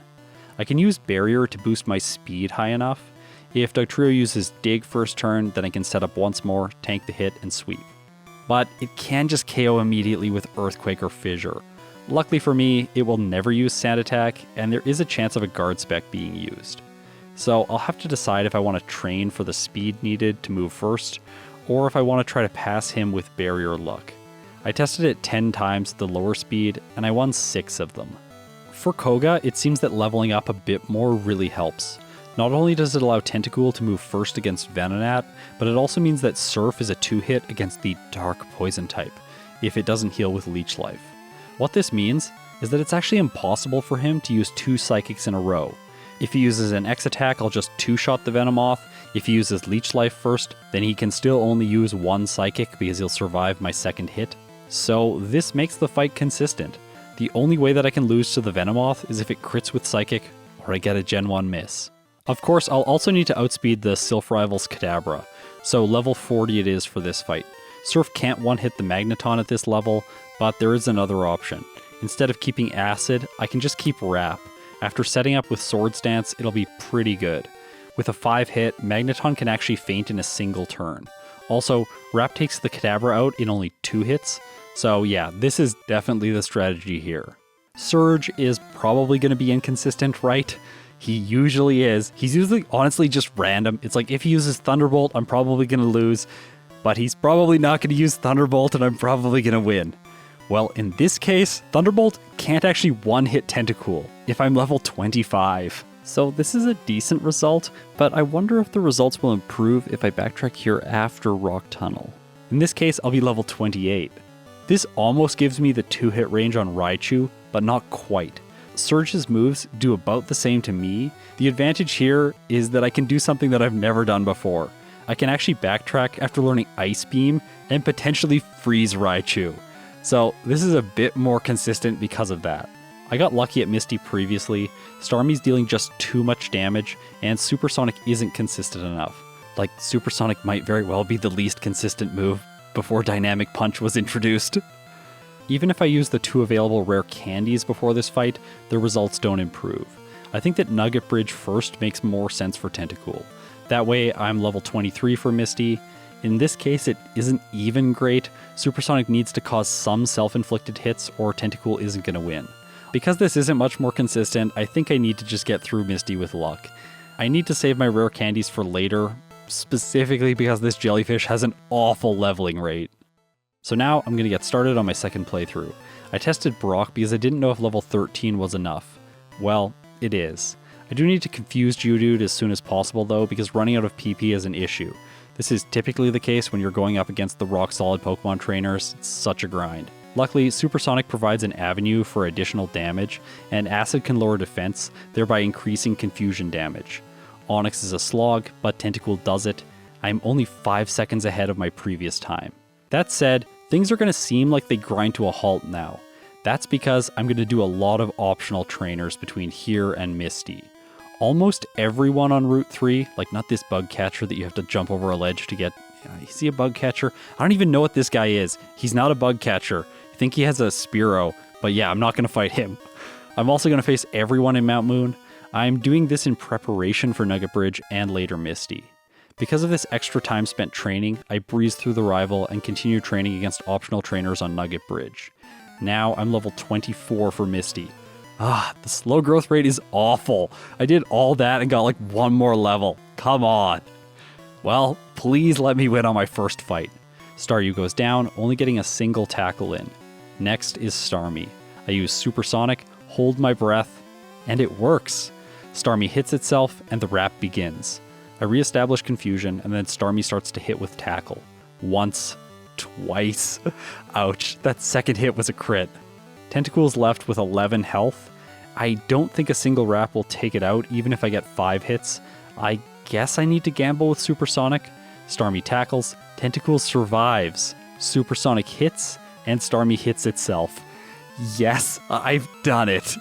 I can use Barrier to boost my speed high enough. If Dugtrio uses Dig first turn, then I can set up once more, tank the hit, and sweep. But it can just KO immediately with Earthquake or Fissure. Luckily for me, it will never use Sand Attack, and there is a chance of a guard spec being used. So I'll have to decide if I want to train for the speed needed to move first, or if I want to try to pass him with Barrier luck. I tested it 10 times at the lower speed, and I won 6 of them. For Koga, it seems that leveling up a bit more really helps. Not only does it allow Tentacool to move first against Venonat, but it also means that Surf is a 2-hit against the Dark Poison type, if it doesn't heal with Leech Life. What this means is that it's actually impossible for him to use 2 Psychics in a row. If he uses an X attack, I'll just 2-shot the Venomoth. If he uses Leech Life first, then he can still only use 1 Psychic because he'll survive my second hit. So this makes the fight consistent. The only way that I can lose to the Venomoth is if it crits with Psychic, or I get a Gen 1 miss. Of course, I'll also need to outspeed the Sylph Rival's Kadabra, so level 40 it is for this fight. Surf can't one-hit the Magneton at this level, but there is another option. Instead of keeping Acid, I can just keep Wrap. After setting up with Swords Dance, it'll be pretty good. With a 5-hit, Magneton can actually faint in a single turn. Also, Wrap takes the Kadabra out in only 2 hits, so yeah, this is definitely the strategy here. Surge is probably going to be inconsistent, right? He usually is. He's usually honestly just random. It's like if he uses Thunderbolt, I'm probably going to lose, but he's probably not going to use Thunderbolt and I'm probably going to win. Well, in this case, Thunderbolt can't actually one-hit Tentacool if I'm level 25. So this is a decent result, but I wonder if the results will improve if I backtrack here after Rock Tunnel. In this case, I'll be level 28. This almost gives me the 2-hit range on Raichu, but not quite. Surge's moves do about the same to me. The advantage here is that I can do something that I've never done before. I can actually backtrack after learning Ice Beam and potentially freeze Raichu. So this is a bit more consistent because of that. I got lucky at Misty previously, Starmie's dealing just too much damage, and Supersonic isn't consistent enough. Like, Supersonic might very well be the least consistent move before Dynamic Punch was introduced. Even if I use the 2 available rare candies before this fight, the results don't improve. I think that Nugget Bridge first makes more sense for Tentacool. That way, I'm level 23 for Misty. In this case, it isn't even great. Supersonic needs to cause some self-inflicted hits or Tentacool isn't going to win. Because this isn't much more consistent, I think I need to just get through Misty with luck. I need to save my rare candies for later, specifically because this jellyfish has an awful leveling rate. So now I'm going to get started on my second playthrough. I tested Brock because I didn't know if level 13 was enough. Well, it is. I do need to confuse Geodude as soon as possible though, because running out of PP is an issue. This is typically the case when you're going up against the rock-solid Pokemon trainers. It's such a grind. Luckily, Supersonic provides an avenue for additional damage, and Acid can lower defense, thereby increasing confusion damage. Onix is a slog, but Tentacool does it. I'm only 5 seconds ahead of my previous time. That said, things are going to seem like they grind to a halt now. That's because I'm going to do a lot of optional trainers between here and Misty. Almost everyone on Route 3, like not this bug catcher that you have to jump over a ledge to get. You see a bug catcher? I don't even know what this guy is. He's not a bug catcher. I think he has a Spearow, but yeah, I'm not going to fight him. I'm also going to face everyone in Mount Moon. I'm doing this in preparation for Nugget Bridge and later Misty. Because of this extra time spent training, I breezed through the rival and continued training against optional trainers on Nugget Bridge. Now I'm level 24 for Misty. The slow growth rate is awful. I did all that and got like one more level. Come on. Well, please let me win on my first fight. Staryu goes down, only getting a single tackle in. Next is Starmie. I use Supersonic, hold my breath, and it works. Starmie hits itself and the wrap begins. I reestablish confusion and then Starmie starts to hit with tackle. Once, twice. Ouch, that second hit was a crit. Tentacool's left with 11 health. I don't think a single wrap will take it out even if I get 5 hits. I guess I need to gamble with Supersonic. Starmie tackles, Tentacool survives. Supersonic hits, and Starmie hits itself. Yes, I've done it.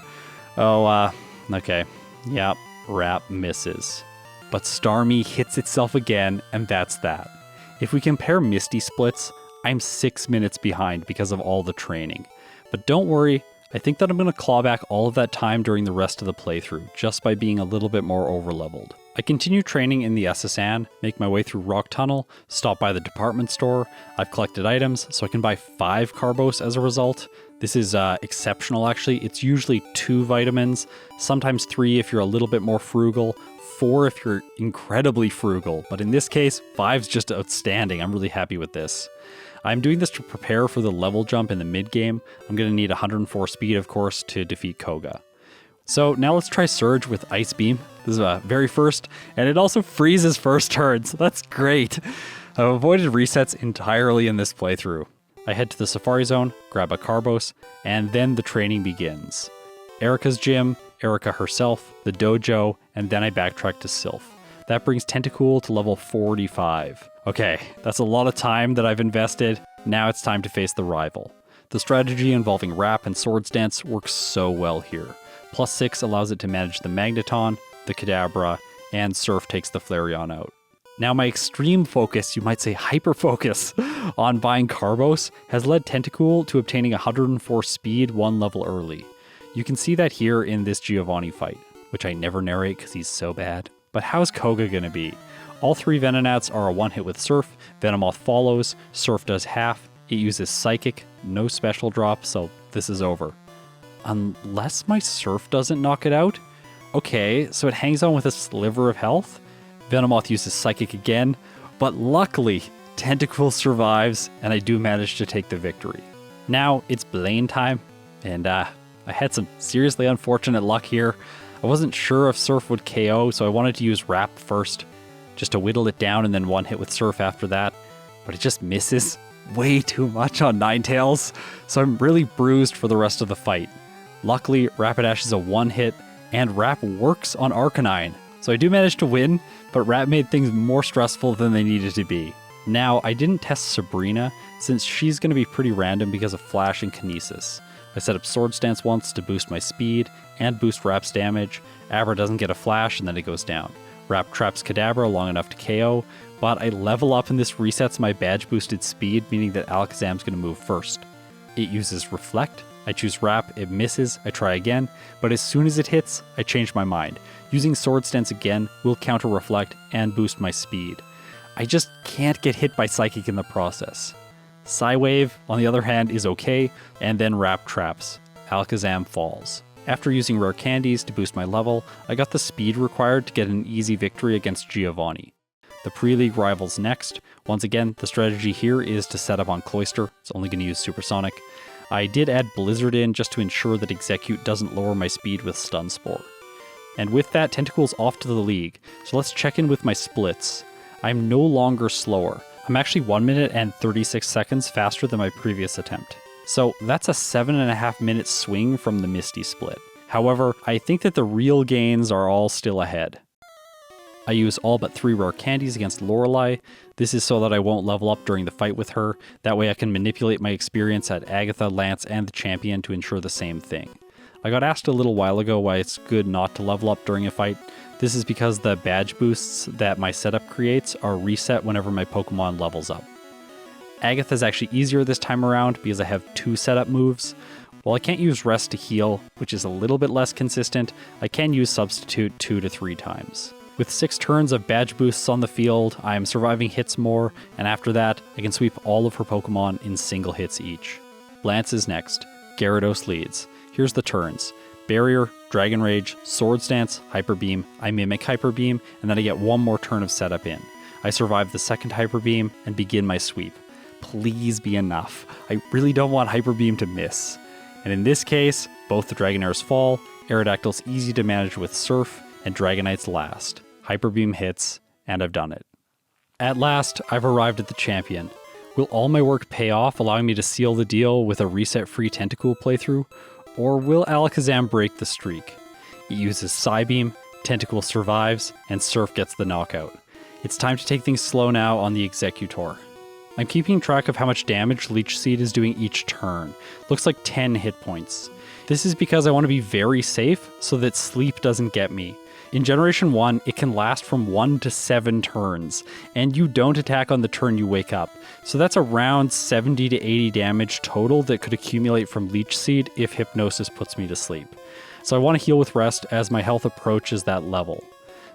Okay. Yep, wrap misses. But Starmie hits itself again, and that's that. If we compare Misty splits, I'm 6 minutes behind because of all the training. But don't worry, I think that I'm going to claw back all of that time during the rest of the playthrough, just by being a little bit more overleveled. I continue training in the SSN, make my way through Rock Tunnel, stop by the department store. I've collected items, so I can buy 5 Carbos as a result. This is exceptional actually. It's usually 2 vitamins, sometimes 3 if you're a little bit more frugal, 4 if you're incredibly frugal, but in this case, 5's just outstanding. I'm really happy with this. I'm doing this to prepare for the level jump in the mid-game. I'm going to need 104 speed, of course, to defeat Koga. So now let's try Surge with Ice Beam. This is a very first, and it also freezes first turns. That's great. I've avoided resets entirely in this playthrough. I head to the Safari Zone, grab a Carbos, and then the training begins. Erika's gym, Erika herself, the dojo, and then I backtrack to Sylph. That brings Tentacool to level 45. Okay, that's a lot of time that I've invested. Now it's time to face the rival. The strategy involving Wrap and Swords Dance works so well here. +6 allows it to manage the Magneton, the Kadabra, and Surf takes the Flareon out. Now my extreme focus, you might say hyper focus, on buying Carbos has led Tentacool to obtaining 104 speed 1 level early. You can see that here in this Giovanni fight, which I never narrate because he's so bad. But how's Koga gonna be? All 3 Venonats are a 1-hit with Surf, Venomoth follows, Surf does half, it uses Psychic, no special drop, so this is over. Unless my Surf doesn't knock it out? Okay, so it hangs on with a sliver of health? Venomoth uses Psychic again, but luckily, Tentacool survives, and I do manage to take the victory. Now, it's Blaine time, and I had some seriously unfortunate luck here. I wasn't sure if Surf would KO, so I wanted to use Wrap first, just to whittle it down and then 1-hit with Surf after that, but it just misses way too much on Ninetales, so I'm really bruised for the rest of the fight. Luckily, Rapidash is a 1-hit, and Wrap works on Arcanine, so I do manage to win, but Wrap made things more stressful than they needed to be. Now, I didn't test Sabrina, since she's going to be pretty random because of Flash and Kinesis. I set up Swords Dance once to boost my speed and boost Wrap's damage. Abra doesn't get a flash and then it goes down. Wrap traps Kadabra long enough to KO, but I level up and this resets my badge boosted speed, meaning that Alakazam's going to move first. It uses Reflect. I choose Wrap, it misses, I try again, but as soon as it hits, I change my mind. Using Swords Dance again will counter Reflect and boost my speed. I just can't get hit by Psychic in the process. Psywave, on the other hand, is okay, and then Wrap traps. Alakazam falls. After using rare candies to boost my level, I got the speed required to get an easy victory against Giovanni. The pre-league rivals next. Once again, the strategy here is to set up on Cloyster. It's only going to use Supersonic. I did add Blizzard in just to ensure that Execute doesn't lower my speed with Stun Spore. And with that, Tentacool's off to the league, so let's check in with my splits. I'm no longer slower. I'm actually 1 minute and 36 seconds faster than my previous attempt. So that's a 7.5 minute swing from the Misty split. However, I think that the real gains are all still ahead. I use all but 3 rare candies against Lorelei. This is so that I won't level up during the fight with her. That way I can manipulate my experience at Agatha, Lance, and the champion to ensure the same thing. I got asked a little while ago why it's good not to level up during a fight. This is because the badge boosts that my setup creates are reset whenever my Pokemon levels up. Agatha's actually easier this time around because I have 2 setup moves. While I can't use Rest to heal, which is a little bit less consistent, I can use Substitute 2 to 3 times. With 6 turns of badge boosts on the field, I am surviving hits more, and after that, I can sweep all of her Pokemon in single hits each. Lance is next. Gyarados leads. Here's the turns. Barrier, Dragon Rage, Swords Dance, Hyper Beam, I Mimic Hyper Beam, and then I get one more turn of setup in. I survive the second Hyper Beam and begin my sweep. Please be enough. I really don't want Hyper Beam to miss. And in this case, both the Dragonairs fall, Aerodactyl's easy to manage with Surf, and Dragonite's last. Hyper Beam hits, and I've done it. At last, I've arrived at the champion. Will all my work pay off, allowing me to seal the deal with a reset-free Tentacool playthrough? Or will Alakazam break the streak? It uses Psybeam, Tentacool survives, and Surf gets the knockout. It's time to take things slow now on the Executor. I'm keeping track of how much damage Leech Seed is doing each turn. Looks like 10 hit points. This is because I want to be very safe so that sleep doesn't get me. In Generation 1, it can last from 1 to 7 turns, and you don't attack on the turn you wake up. So that's around 70 to 80 damage total that could accumulate from Leech Seed if Hypnosis puts me to sleep. So I want to heal with Rest as my health approaches that level.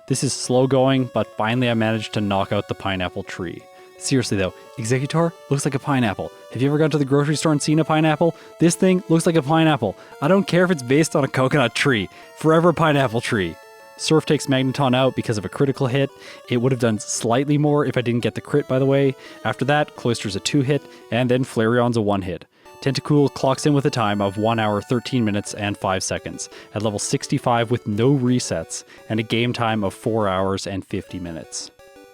This is slow going, but finally I managed to knock out the pineapple tree. Seriously though, Executor looks like a pineapple. Have you ever gone to the grocery store and seen a pineapple? This thing looks like a pineapple. I don't care if it's based on a coconut tree. Forever a pineapple tree. Surf takes Magneton out because of a critical hit. It would have done slightly more if I didn't get the crit, by the way. After that, Cloyster's a 2-hit, and then Flareon's a 1-hit. Tentacool clocks in with a time of 1 hour, 13 minutes, and 5 seconds, at level 65 with no resets, and a game time of 4 hours and 50 minutes.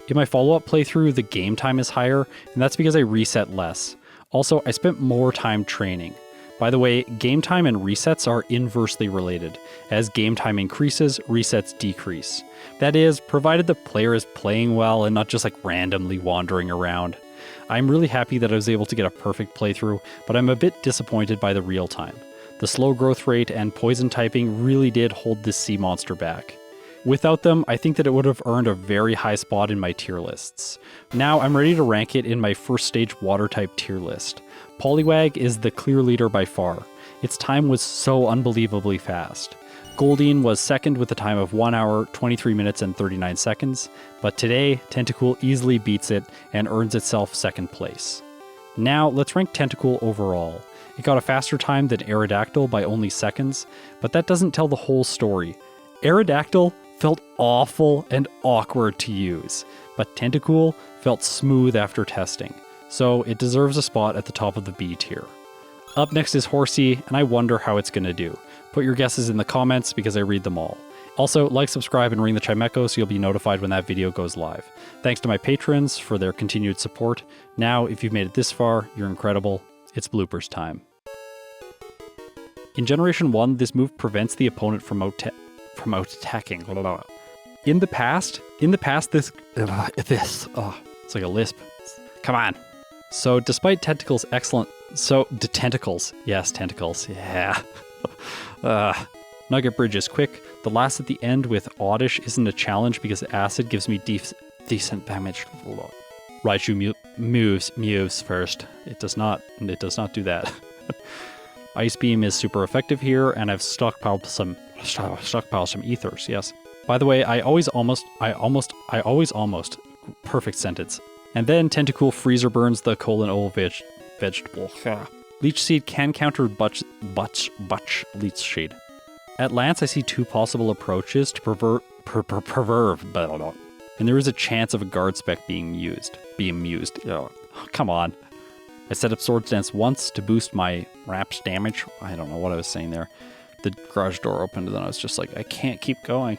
In my follow-up playthrough, the game time is higher, and that's because I reset less. Also, I spent more time training. By the way, game time and resets are inversely related. As game time increases, resets decrease. That is, provided the player is playing well and not just like randomly wandering around. I'm really happy that I was able to get a perfect playthrough, but I'm a bit disappointed by the real time. The slow growth rate and poison typing really did hold this sea monster back. Without them, I think that it would have earned a very high spot in my tier lists. Now I'm ready to rank it in my first stage water type tier list. Poliwag is the clear leader by far. Its time was so unbelievably fast. Goldeen was second with a time of 1 hour, 23 minutes, and 39 seconds, but today, Tentacool easily beats it and earns itself second place. Now, let's rank Tentacool overall. It got a faster time than Aerodactyl by only seconds, but that doesn't tell the whole story. Aerodactyl felt awful and awkward to use, but Tentacool felt smooth after testing, so it deserves a spot at the top of the B tier. Up next is Horsey, and I wonder how it's gonna do. Put your guesses in the comments because I read them all. Also, like, subscribe, and ring the chime echo so you'll be notified when that video goes live. Thanks to my patrons for their continued support. Now, if you've made it this far, you're incredible. It's bloopers time. In Generation 1, this move prevents the opponent from out-attacking. In the past, this, it's like a lisp. Come on. So, despite Tentacles' tentacles, yes, tentacles, yeah. Nugget Bridge is quick. The last at the end with Oddish isn't a challenge because Acid gives me decent damage. Raichu moves first. It does not do that. Ice Beam is super effective here, and I've stockpiled some ethers, yes. By the way, I always almost, perfect sentence. And then Tentacool Freezer burns the colon vegetable. Leech Seed can counter Butch Leech Seed. At Lance, I see 2 possible approaches to perverve, and there is a chance of a guard spec being used. Oh, come on. I set up Swords Dance once to boost my Rap's damage. I don't know what I was saying there. The garage door opened, and then I was just like, I can't keep going.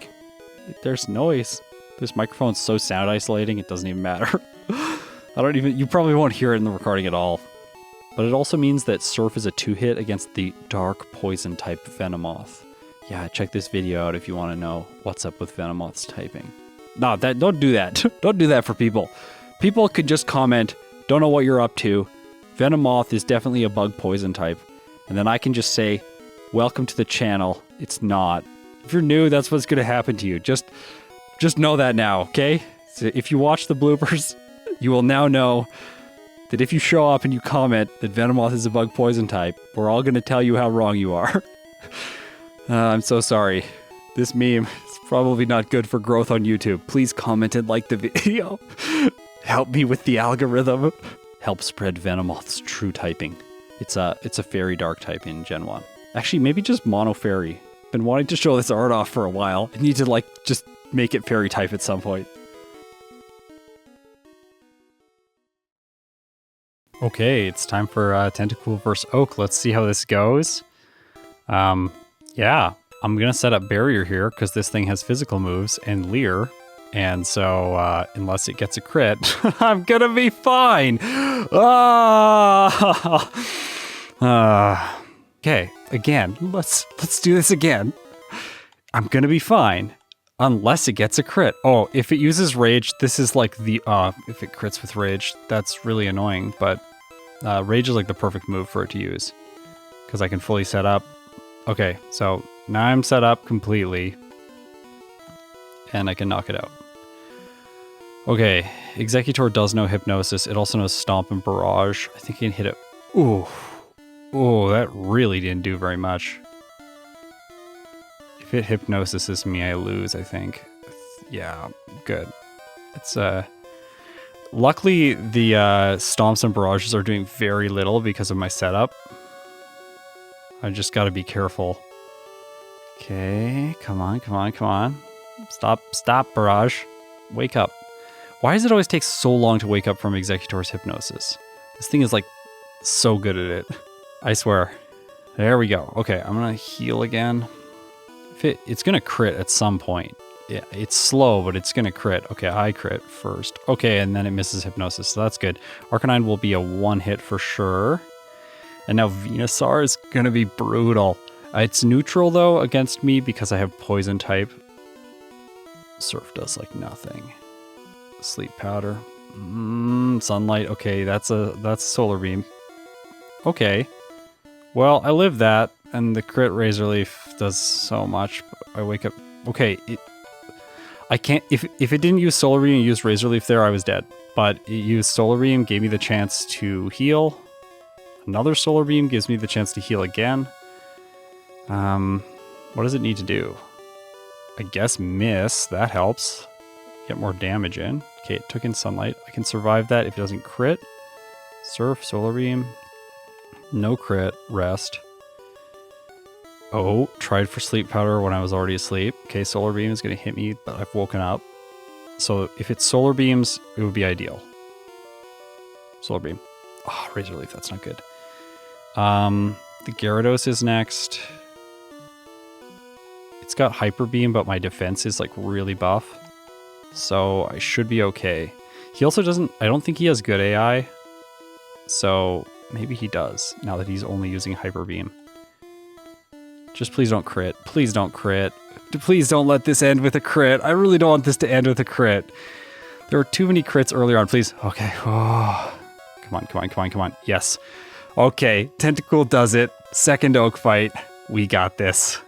There's noise. This microphone's so sound isolating, it doesn't even matter. You probably won't hear it in the recording at all. But it also means that Surf is a 2-hit against the dark poison type Venomoth. Yeah, check this video out if you want to know what's up with Venomoth's typing. No, don't do that. Don't do that for people. People could just comment, don't know what you're up to. Venomoth is definitely a bug poison type. And then I can just say, welcome to the channel. It's not. If you're new, that's what's going to happen to you. Just know that now, okay? So if you watch the bloopers, you will now know that if you show up and you comment that Venomoth is a bug poison type, we're all going to tell you how wrong you are. I'm so sorry. This meme is probably not good for growth on YouTube. Please comment and like the video. Help me with the algorithm. Help spread Venomoth's true typing. It's a fairy dark type in Gen 1. Actually, maybe just mono fairy. Been wanting to show this art off for a while. I need to like just make it fairy type at some point. Okay, it's time for Tentacool vs. Oak. Let's see how this goes. Yeah, I'm gonna set up barrier here because this thing has physical moves and Leer. And so, unless it gets a crit, I'm gonna be fine. Okay, again, let's do this again. I'm gonna be fine, unless it gets a crit. Oh, if it uses rage, this is like the if it crits with rage, that's really annoying. But rage is like the perfect move for it to use, because I can fully set up. Okay, so now I'm set up completely, and I can knock it out. Okay, Executor does know Hypnosis. It also knows Stomp and Barrage. I think I can hit it. Ooh. Oh, that really didn't do very much. If it Hypnosis me, I lose, I think. Yeah, good. It's, luckily, the, Stomps and Barrages are doing very little because of my setup. I just gotta be careful. Okay, come on, come on, come on. Stop, Barrage. Wake up. Why does it always take so long to wake up from Executor's Hypnosis? This thing is, like, so good at it. I swear. There we go. Okay, I'm gonna heal again. It's gonna crit at some point. Yeah, it's slow, but it's gonna crit. Okay, I crit first. Okay, and then it misses Hypnosis, so that's good. Arcanine will be a one-hit for sure. And now Venusaur is gonna be brutal. It's neutral, though, against me because I have Poison type. Surf does, like, nothing. Sleep Powder. Sunlight. Okay, that's a Solar Beam. Okay. Well, I live that, and the crit Razor Leaf does so much. I wake up. Okay, I can't. If it didn't use Solar Beam and used Razor Leaf there, I was dead. But it used Solar Beam, gave me the chance to heal. Another Solar Beam gives me the chance to heal again. What does it need to do? I guess miss. That helps. Get more damage in. Okay, it took in Sunlight. I can survive that if it doesn't crit. Surf, Solar Beam. No crit. Rest. Oh, tried for Sleep Powder when I was already asleep. Okay, Solar Beam is going to hit me, but I've woken up. So if it's Solar Beams, it would be ideal. Solar Beam. Oh, Razor Leaf, that's not good. The Gyarados is next. It's got Hyper Beam, but my defense is like really buff. So I should be okay. He also doesn't, I don't think he has good AI. So maybe he does, now that he's only using Hyper Beam. Just please don't crit. Please don't crit. Please don't let this end with a crit. I really don't want this to end with a crit. There were too many crits earlier on, please. Okay. Oh. Come on, come on, come on, come on. Yes. Okay, Tentacool does it. Second Oak fight. We got this.